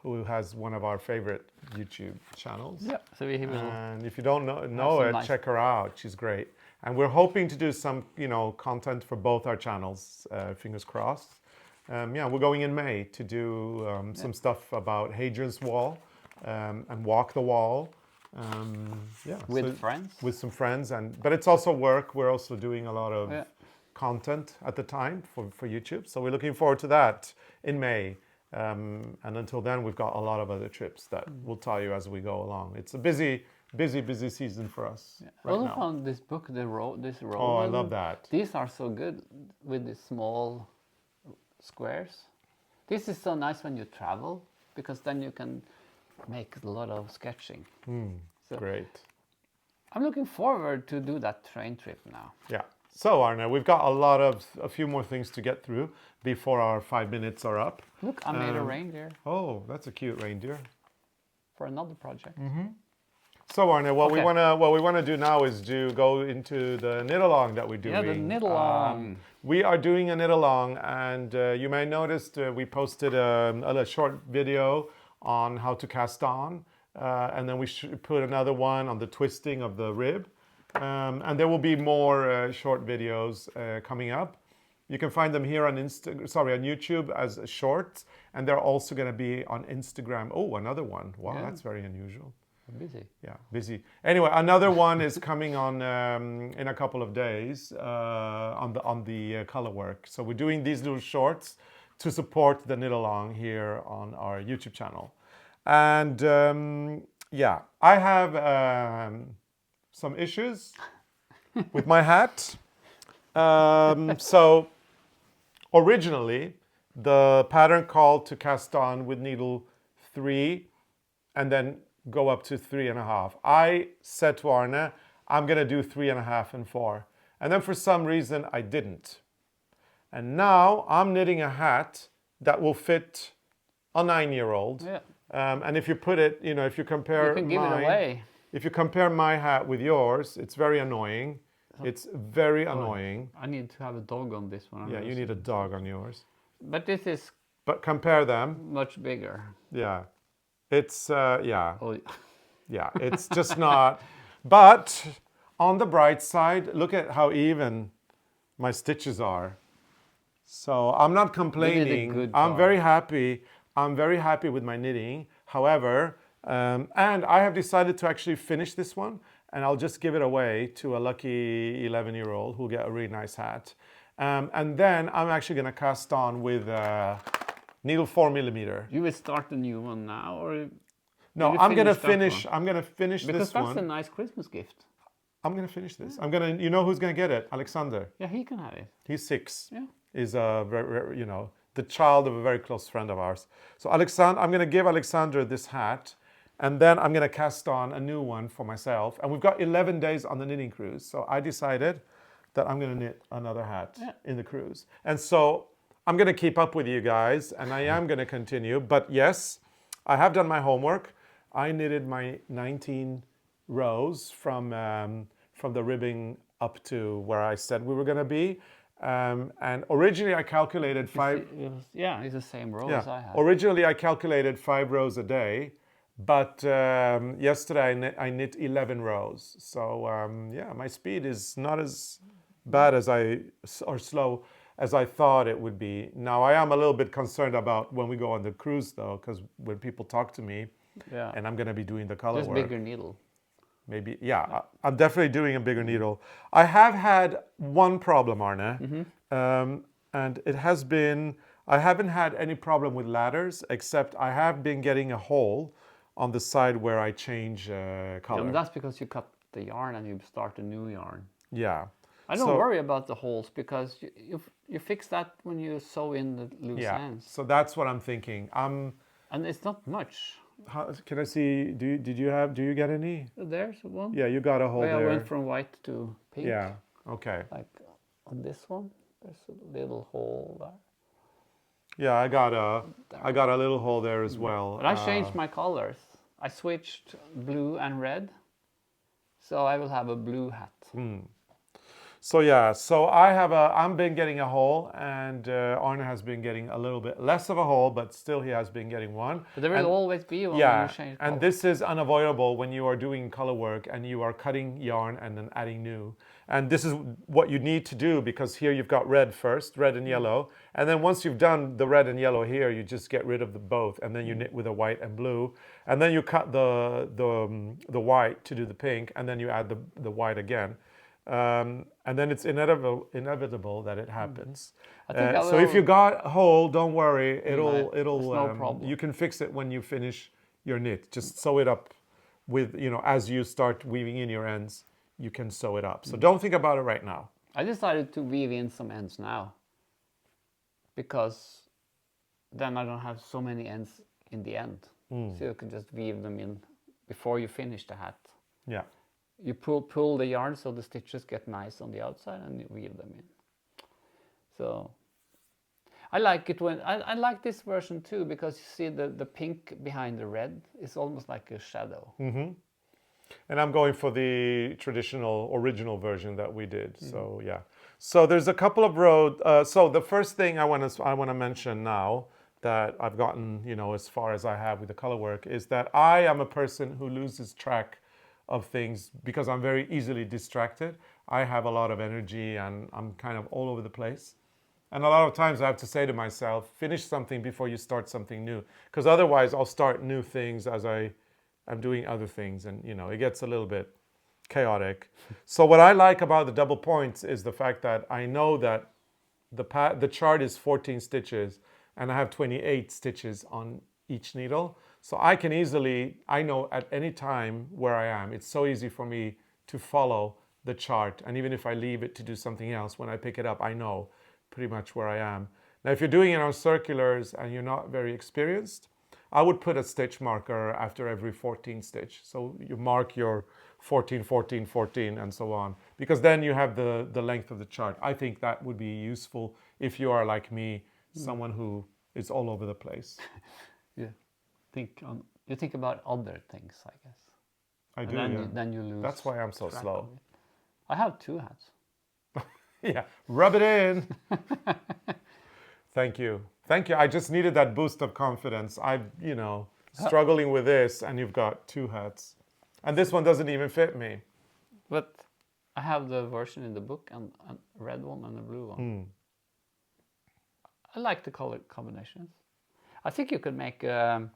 who has one of our favorite YouTube channels. Yeah. So we will. And if you don't know some it, nice- check her out. She's great. And we're hoping to do some, content for both our channels. Fingers crossed. We're going in May to do some stuff about Hadrian's Wall and walk the wall. With friends. With some friends, but it's also work. We're also doing a lot of Yeah. content at the time for YouTube. So we're looking forward to that in May. And until then, we've got a lot of other trips that we'll tell you as we go along. It's a busy season for us I right also now. found this book, this roll. Oh, I love that. These are so good with the small squares. This is so nice when you travel because then you can make a lot of sketching. So Great. I'm looking forward to do that train trip now. Yeah. So Arne, we've got a few more things to get through before our 5 minutes are up. Look, I made a reindeer Oh, that's a cute reindeer. for another project. So Arne, what Okay. we wanna do now is go into the knit along that we're doing. Yeah, the knit along. We are doing a knit along, and you may notice we posted a short video on how to cast on, and then we put another one on the twisting of the rib, and there will be more short videos coming up. You can find them here on on YouTube as shorts, and they're also going to be on Instagram. Oh, another one! Wow, Yeah. that's very unusual. I'm busy. Yeah, busy. Anyway, another one is coming on in a couple of days on the color work. So we're doing these little shorts to support the knit along here on our YouTube channel. And I have some issues with my hat. So originally, the pattern called to cast on with needle 3 and then go up to 3.5. I said to Arne, I'm gonna do 3.5 and 4. And then for some reason I didn't. And now I'm knitting a hat that will fit a 9-year-old. Yeah. And if you put it, if you compare You can give it away. If you compare my hat with yours, it's very annoying. It's very annoying. I need to have a dog on this one. Yeah, you need a dog on yours. But this is But compare them. much bigger. Yeah. It's, yeah. Oh, Yeah, it's just not. But on the bright side, look at how even my stitches are. So I'm not complaining. good I'm job. very happy. I'm very happy with my knitting. However, and I have decided to actually finish this one, and I'll just give it away to a lucky 11-year-old who'll get a really nice hat. And then I'm actually going to cast on with needle 4mm. you will start a new one now, or No, you I'm gonna finish that finish. I'm gonna finish because this that's one. a nice Christmas gift. I'm gonna finish this. I'm gonna. You know who's gonna get it? Alexander. Yeah, he can have it. He's 6. Yeah. He's a very, you know, the child of a very close friend of ours. So Alexander, I'm gonna give Alexander this hat, and then I'm gonna cast on a new one for myself. And we've got 11 days on the knitting cruise. So I decided that I'm gonna knit another hat in the cruise. And so I'm gonna keep up with you guys, and I am gonna continue. But yes, I have done my homework. I knitted my 19 rows from the ribbing up to where I said we were going to be. And originally I calculated 5. Yeah, it's the same row as I have. Originally I calculated 5 rows a day, but yesterday I knit 11 rows. So yeah, my speed is not as bad as or slow as I thought it would be. Now I am a little bit concerned about when we go on the cruise though, because when people talk to me, and I'm going to be doing the color Just work. bigger needle. Maybe, yeah, I'm definitely doing a bigger needle. I have had one problem, Arne, and it has been, I haven't had any problem with ladders, except I have been getting a hole on the side where I change color. And that's because you cut the yarn and you start a new yarn. Yeah. I don't worry about the holes because you fix that when you sew in the loose ends. So that's what I'm thinking. And it's not much. Can I see? Do you get any? There's one. Yeah, you got a hole there. I went from white to pink. Yeah. Okay. Like on this one, there's a little hole there. Yeah, I got a little hole there as well. But I changed my colors. I switched blue and red, so I will have a blue hat. So yeah, so I'm been getting a hole, and Arne has been getting a little bit less of a hole, but still he has been getting one. But there will always be one when Yeah, you change and color. this is unavoidable when you are doing color work and you are cutting yarn and then adding new. And this is what you need to do, because here you've got red first, red and yellow, and then once you've done the red and yellow here, you just get rid of the both, and then you knit with a white and blue, and then you cut the white to do the pink, and then you add the white again. And then it's inevitable that it happens. So if you got a hole, don't worry. It'll no problem. You can fix it when you finish your knit. Just sew it up with, as you start weaving in your ends, you can sew it up. So don't think about it right now. I decided to weave in some ends now because then I don't have so many ends in the end. So you can just weave them in before you finish the hat. Yeah. You pull the yarn so the stitches get nice on the outside and you weave them in. So I like it when I like this version too, because you see the pink behind the red is almost like a shadow. And I'm going for the traditional original version that we did. So yeah. So there's a couple of roads. So the first thing I want to mention now that I've gotten as far as I have with the color work is that I am a person who loses track of things because I'm very easily distracted. I have a lot of energy and I'm kind of all over the place. And a lot of times I have to say to myself, finish something before you start something new. Because otherwise I'll start new things as I'm doing other things, and it gets a little bit chaotic. So what I like about the double points is the fact that I know that the chart is 14 stitches and I have 28 stitches on each needle. So I can I know at any time where I am. It's so easy for me to follow the chart. And even if I leave it to do something else, when I pick it up, I know pretty much where I am. Now, if you're doing it on circulars and you're not very experienced, I would put a stitch marker after every 14 stitch. So you mark your 14, 14, 14, and so on, because then you have the length of the chart. I think that would be useful if you are like me, someone who is all over the place. Yeah. You think about other things, I guess. I do. Then you lose. That's why I'm so slow. I have 2 hats. Yeah, rub it in. Thank you. Thank you. I just needed that boost of confidence. Struggling with this, and you've got two hats. And this one doesn't even fit me. But I have the version in the book and a red one and a blue one. I like the color combinations. I think you could make a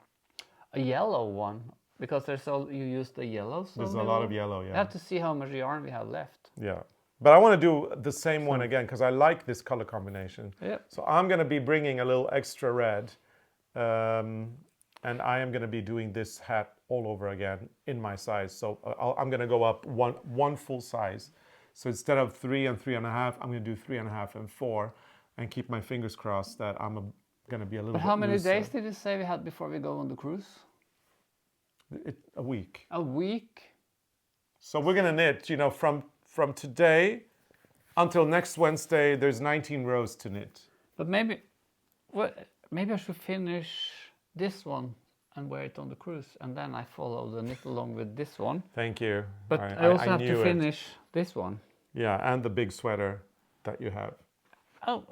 yellow one because you use the yellow. So There's a lot of yellow, yeah. I have to see how much yarn we have left. Yeah. But I want to do the same one again because I like this color combination. Yeah. So I'm going to be bringing a little extra red. And I am going to be doing this hat all over again in my size. So I'm going to go up one full size. So instead of 3 and 3.5, I'm going to do 3.5 and 4 and keep my fingers crossed that I'm going to be a little bit But how many looser. days did you say we had before we go on the cruise? A week. A week? So we're going to knit, from today until next Wednesday, there's 19 rows to knit. But maybe I should finish this one and wear it on the cruise, and then I follow the knit along with this one. Thank you. But I also have to finish this one. Yeah, and the big sweater that you have. Oh,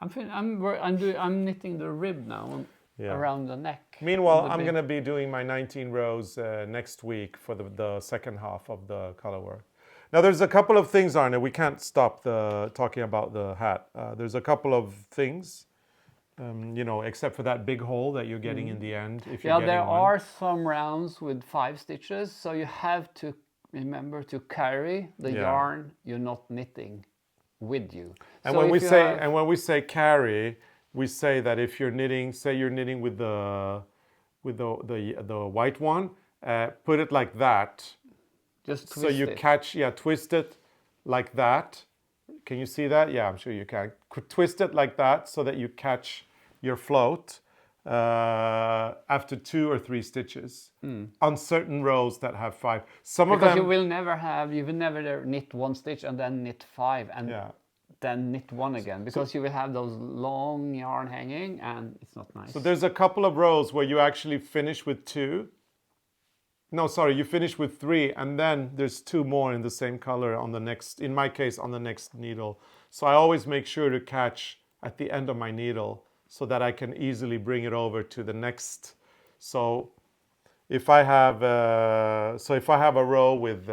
I'm knitting the rib now around the neck. Meanwhile, I'm going to be doing my 19 rows next week for the second half of the color work. Now, there's a couple of things, Arne. We can't stop talking about the hat. There's a couple of things. Except for that big hole that you're getting in the end. If you're there one. are some rounds with 5 stitches, so you have to remember to carry the yarn you're not knitting with you. And so when we say carry, we say that if you're knitting, say you're knitting with the white one, put it like that. Just twist so you it. Twist it like that. Can you see that? Yeah, I'm sure you can. Twist it like that so that you catch your float after 2 or 3 stitches on certain rows that have 5. Because you will never knit 1 stitch and then knit 5 and then knit 1 again, because you will have those long yarn hanging and it's not nice. So there's a couple of rows where you actually finish with 2. No, sorry, you finish with 3, and then there's 2 more in the same color on the next, in my case, on the next needle. So I always make sure to catch at the end of my needle so that I can easily bring it over to the next. So if I have a row with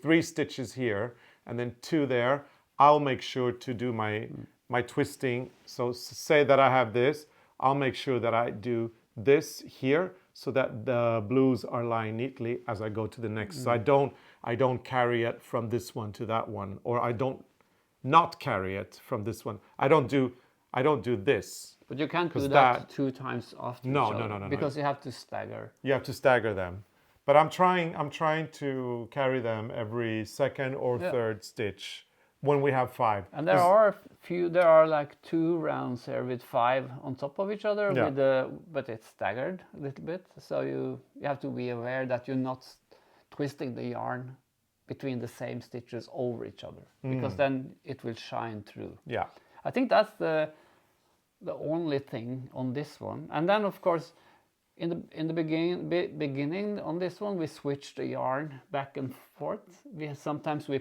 3 stitches here and then 2 there, I'll make sure to do my twisting. So say that I have this, I'll make sure that I do this here, so that the blues are lying neatly as I go to the next. So I don't carry it from this one to that one, or I don't not carry it from this one. I don't do this. But you can't do that 2 times after each other. No. Because you have to stagger. You have to stagger them. But I'm trying to carry them every second or third stitch when we have 5. And there are like 2 rounds here with 5 on top of each other, but it's staggered a little bit. So you have to be aware that you're not twisting the yarn between the same stitches over each other, because then it will shine through. Yeah. I think that's the only thing on this one. And then of course, in the beginning on this one, we switch the yarn back and forth. Sometimes we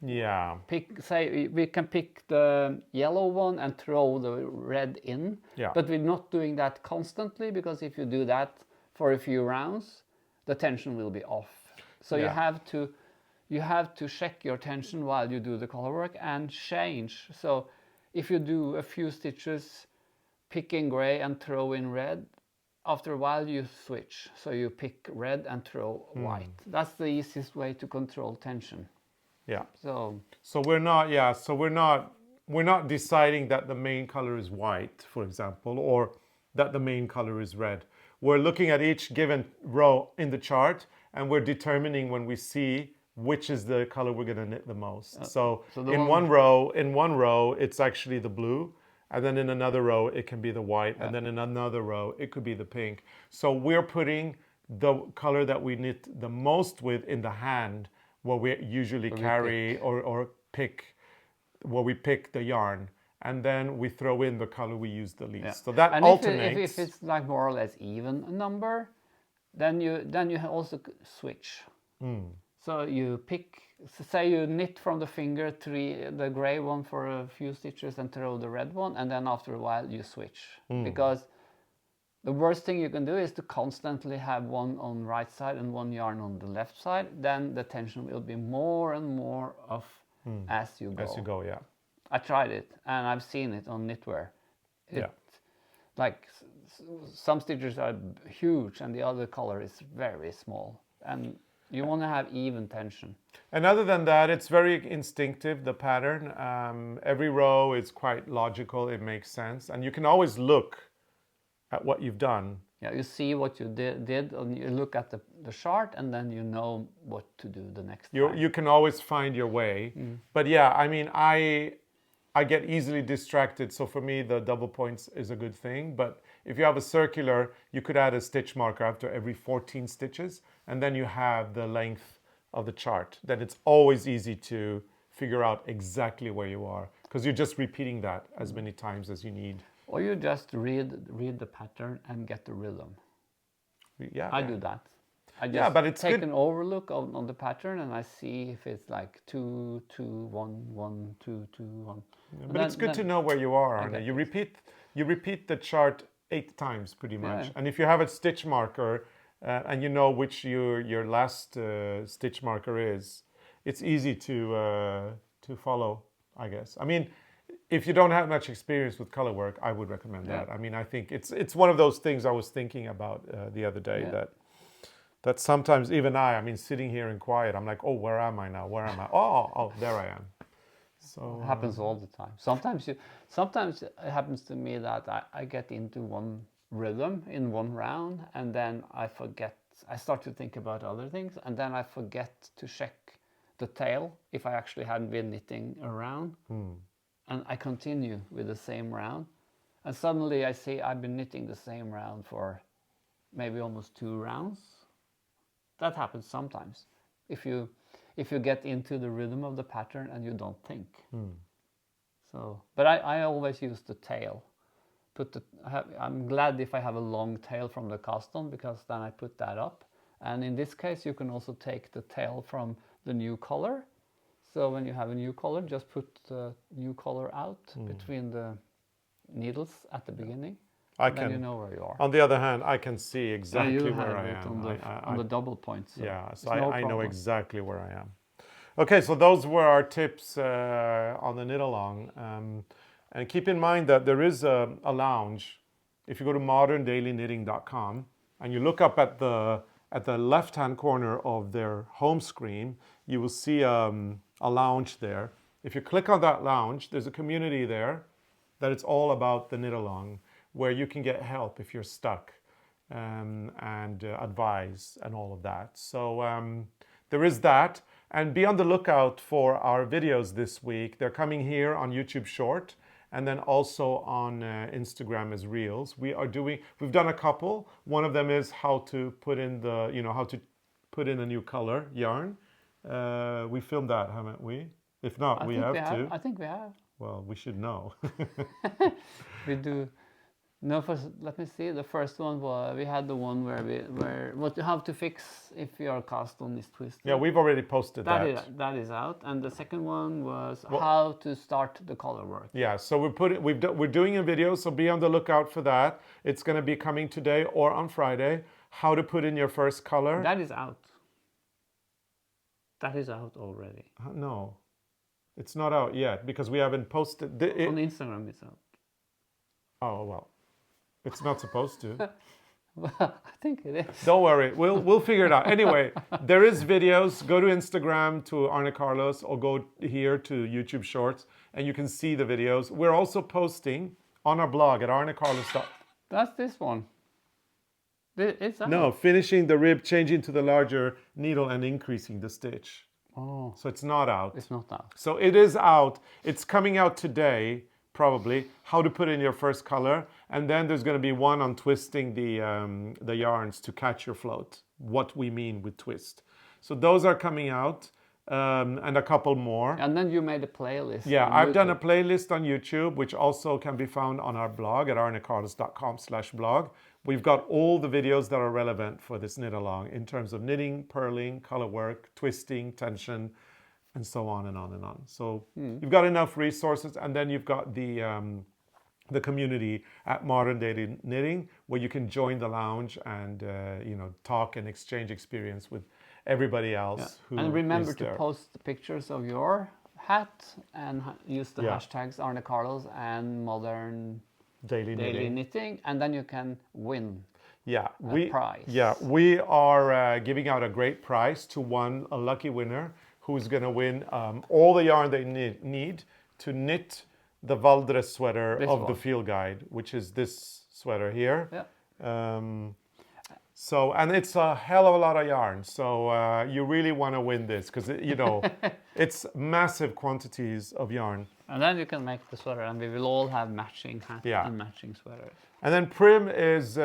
we can pick the yellow one and throw the red in. Yeah. But we're not doing that constantly, because if you do that for a few rounds, the tension will be off. So you have to check your tension while you do the color work and change. So if you do a few stitches picking gray and throw in red, after a while you switch. So you pick red and throw white. That's the easiest way to control tension. Yeah. So we're not deciding that the main color is white, for example, or that the main color is red. We're looking at each given row in the chart, and we're determining when we see which is the color we're going to knit the most. So in one row it's actually the blue, and then in another row it can be the white, and then in another row it could be the pink. So we're putting the color that we knit the most with in the hand, where we usually carry or pick, where we pick the yarn, and then we throw in the color we use the least. Yeah. So that and alternates. If it's like more or less even number, then you also switch. So you pick, say you knit from the finger the gray one for a few stitches and throw the red one, and then after a while you switch. Because the worst thing you can do is to constantly have one on right side and one yarn on the left side. Then the tension will be more and more off as you go. As you go, yeah. I tried it and I've seen it on knitwear. Like some stitches are huge and the other color is very small. And you want to have even tension. And other than that, it's very instinctive, the pattern. Every row is quite logical, it makes sense. And you can always look at what you've done. Yeah, you see what you did and you look at the chart, and then you know what to do the next time. You can always find your way. But yeah, I mean, I get easily distracted. So for me, the double points is a good thing. But if you have a circular, you could add a stitch marker after every 14 stitches. And then you have the length of the chart. Then it's always easy to figure out exactly where you are, because you're just repeating that as many times as you need. Or you just read the pattern and get the rhythm. Yeah, I do that. I just but it's take good. an overlook on the pattern and I see if it's like 2, 2, 1, 1, 2, 2, 1. But it's good to know where you are, Arne. You repeat the chart 8 times pretty much. Yeah. And if you have a stitch marker and you know which your last stitch marker is, it's easy to follow, I guess. I mean, if you don't have much experience with color work, I would recommend that. I mean, I think it's one of those things I was thinking about the other day, that sometimes even I mean, sitting here in quiet, I'm like, oh, where am I now? Where am I? Oh, there I am. So it happens all the time. Sometimes it happens to me that I get into one rhythm in one round, and then I forget. I start to think about other things, and then I forget to check the tail if I actually hadn't been knitting around. And I continue with the same round, and suddenly I see I've been knitting the same round for maybe almost 2 rounds. That happens sometimes if you get into the rhythm of the pattern and you don't think. So, but I always use the tail. I'm glad if I have a long tail from the cast on, because then I put that up. And in this case, you can also take the tail from the new color. So when you have a new color, just put the new color out between the needles at the beginning. Then you know where you are. On the other hand, I can see exactly where I am. On the double points. So yeah, so I know exactly where I am. Okay, so those were our tips on the knit along. And keep in mind that there is a lounge. If you go to moderndailyKnitting.com and you look up at the left-hand corner of their home screen, you will see a lounge there. If you click on that lounge, there's a community there that it's all about the knit along, where you can get help if you're stuck and advice and all of that. So there is that. And be on the lookout for our videos this week. They're coming here on YouTube Short, and then also on Instagram as Reels. We've done a couple. One of them is how to put in a new color yarn. We filmed that, haven't we? If not, we have to. I think we have. Well, we should know. We do. No, let me see. The first one was, we had the one how to fix if your cast on is twisted. Yeah, we've already posted that. That is out. And the second one was how to start the color work. Yeah, so we're doing a video, so be on the lookout for that. It's going to be coming today or on Friday. How to put in your first color. That is out. That is out already. No, it's not out yet because we haven't posted. On Instagram it's out. Oh, well. It's not supposed to. Well, I think it is. Don't worry, we'll figure it out. Anyway, there is videos. Go to Instagram to Arne Carlos or go here to YouTube Shorts and you can see the videos. We're also posting on our blog at arnecarlos.com. That's this one. It's out. No, finishing the rib, changing to the larger needle and increasing the stitch. Oh. So it's not out. It's not out. So it is out. It's coming out today. Probably how to put in your first color, and then there's going to be one on twisting the yarns to catch your float, what we mean with twist. So those are coming out, and a couple more. And then you made a playlist. Yeah, I've done a playlist on YouTube, which also can be found on our blog at arnecarlos.com/blog, We've got all the videos that are relevant for this knit along in terms of knitting, purling, color work, twisting, tension, and so on and on and on. So you've got enough resources, and then you've got the community at Modern Daily Knitting, where you can join the lounge and talk and exchange experience with everybody else. Who and remember is to there. post pictures of your hat and use the Yeah. hashtags Arne Carlos and Modern Daily Daily Knitting. Knitting, and then you can win. Yeah, prize. Yeah, we are giving out a great prize to a lucky winner who's going to win all the yarn they need to knit the Valdres sweater This of the one. field guide, which is this sweater here. Yeah. So, and it's a hell of a lot of yarn. So you really want to win this because, it's massive quantities of yarn. And then you can make the sweater, and we will all have matching hats Yeah. and matching sweaters. And then Prim is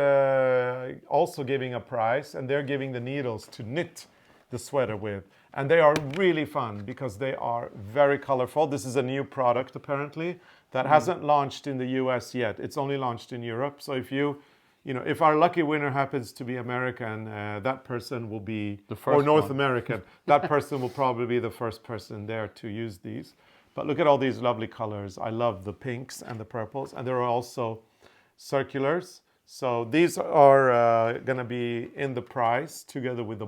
also giving a prize, and they're giving the needles to knit the sweater with. And they are really fun because they are very colorful. This is a new product, apparently, that hasn't launched in the US yet. It's only launched in Europe. So if our lucky winner happens to be American, that person will be, The first or North one. American, that person will probably be the first person there to use these. But look at all these lovely colors. I love the pinks and the purples. And there are also circulars. So these are going to be in the price together with the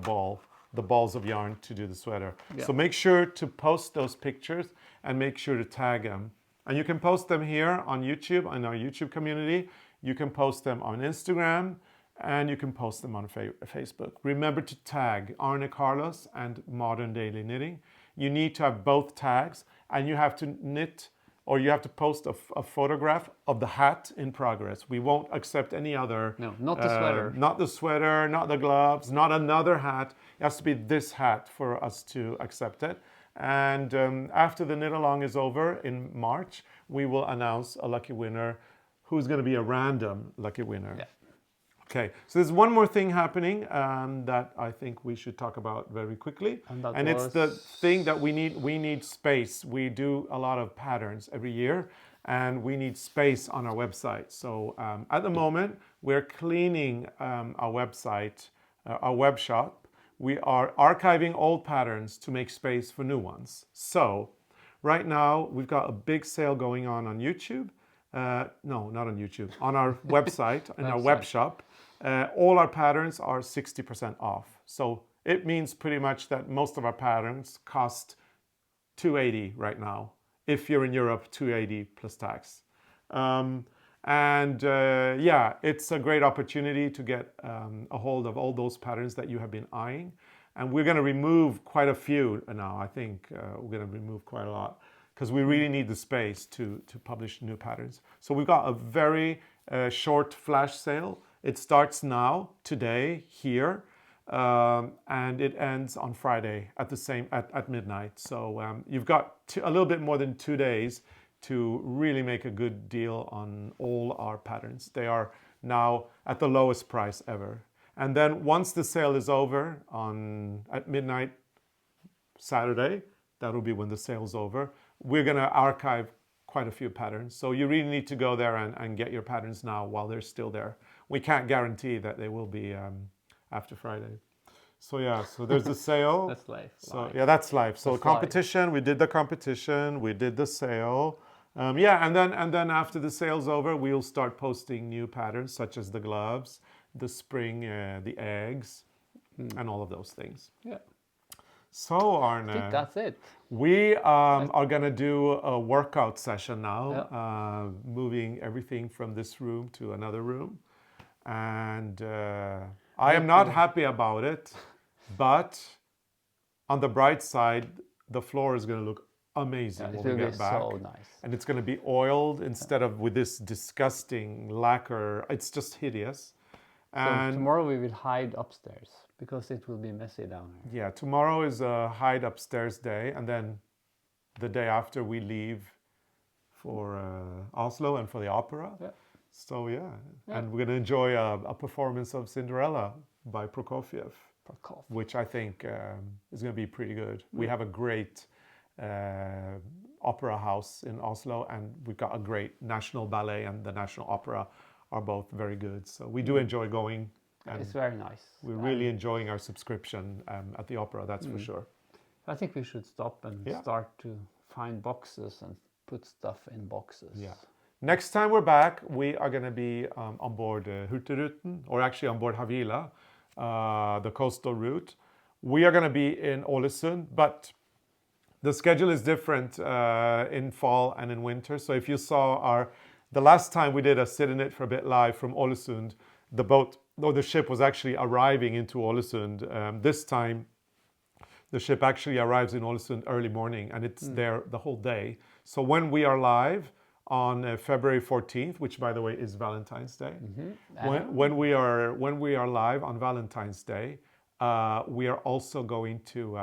balls of yarn to do the sweater. Yeah. So make sure to post those pictures and make sure to tag them. And you can post them here on YouTube, in our YouTube community. You can post them on Instagram, and you can post them on Facebook. Remember to tag Arne Carlos and Modern Daily Knitting. You need to have both tags, and you have to knit, or you have to post a photograph of the hat in progress. We won't accept any other. No, not the sweater. Not the sweater, not the gloves, not another hat. It has to be this hat for us to accept it. And after the knit along is over in March, we will announce a lucky winner who's going to be a random lucky winner. Yeah. Okay, so there's one more thing happening that I think we should talk about very quickly. And it's the thing that we need space. We do a lot of patterns every year, and we need space on our website. So at the moment, we're cleaning our website, our web shop. We are archiving old patterns to make space for new ones. So right now, we've got a big sale going on YouTube. No, not on YouTube, on our website, in our web shop. All our patterns are 60% off. So it means pretty much that most of our patterns cost $280 right now. If you're in Europe, $280 plus tax. It's a great opportunity to get a hold of all those patterns that you have been eyeing. And we're going to remove quite a few now. I think we're going to remove quite a lot, because we really need the space to publish new patterns. So we've got a very short flash sale. It starts now, today, here, and it ends on Friday at midnight. So you've got a little bit more than 2 days to really make a good deal on all our patterns. They are now at the lowest price ever. And then once the sale is over at midnight Saturday, that'll be when the sale's over, we're going to archive quite a few patterns. So you really need to go there and get your patterns now while they're still there. We can't guarantee that they will be after Friday. So there's the sale. That's life. So that's life. So That's competition, we did the competition, we did the sale. And then after the sale's over, we'll start posting new patterns such as the gloves, the spring, the eggs, and all of those things. Yeah. So Arne, I think that's it. we are going to do a workout session now, moving everything from this room to another room. And I am not happy about it, but on the bright side, the floor is going to look amazing when we get back. So nice. And it's going to be oiled instead of with this disgusting lacquer. It's just hideous. So And tomorrow we will hide upstairs because it will be messy down here. yeah, tomorrow is a hide upstairs day, and then the day after we leave for Oslo and for the opera. Yeah. So and we're going to enjoy a performance of Cinderella by Prokofiev, which I think is going to be pretty good. We have a great opera house in Oslo, and we've got a great national ballet, and the National Opera are both very good. So we do enjoy going. And It's very nice. we're really enjoying our subscription at the opera, that's for sure. I think we should stop and Yeah. start to find boxes and put stuff in boxes. Yeah. Next time we're back, we are going to be on board Hurtigruten, or actually on board Havila, the coastal route. We are going to be in Ålesund, but the schedule is different in fall and in winter. So if you saw the last time we did a Sit in It for a Bit live from Ålesund, the ship was actually arriving into Ålesund. This time, the ship actually arrives in Ålesund early morning, and it's there the whole day. So when we are live on February 14th, which by the way is Valentine's Day, when we are live on Valentine's Day, we are also going to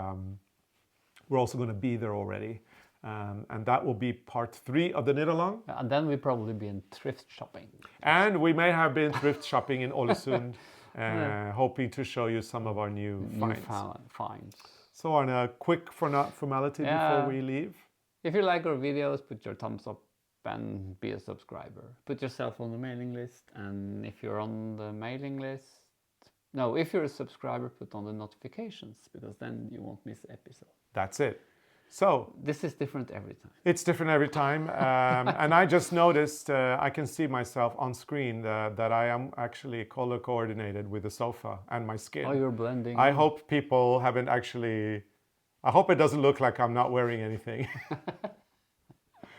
be there already, and that will be part 3 of the Knit-along. And then we'll probably be in thrift shopping. And we may have been thrift shopping in Ålesund, hoping to show you some of our new finds. So on a quick formality before we leave. If you like our videos, put your thumbs up and be a subscriber. Put yourself on the mailing list, and if you're on the mailing list, no, if you're a subscriber, put on the notifications, because then you won't miss episode. That's it. So this is different every time. It's different every time. And I just noticed, I can see myself on screen that I am actually color coordinated with the sofa and my skin. Oh, you're blending. I hope people haven't actually, I hope it doesn't look like I'm not wearing anything.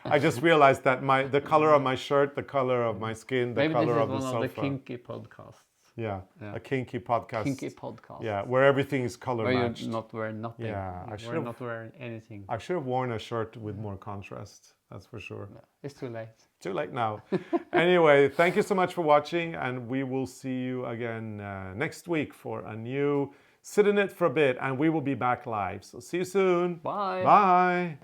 I just realized that the color of my shirt, the color of my skin, the color of the sofa. Maybe this is one of the kinky podcasts. Yeah, a kinky podcast. Kinky podcast. Yeah, where everything is color matched. You're not wearing nothing. Yeah, You're not wearing anything. I should have worn a shirt with more contrast. That's for sure. No, it's too late. Too late now. Anyway, thank you so much for watching, and we will see you again next week for a new Sit in It for a Bit, and we will be back live. So see you soon. Bye. Bye.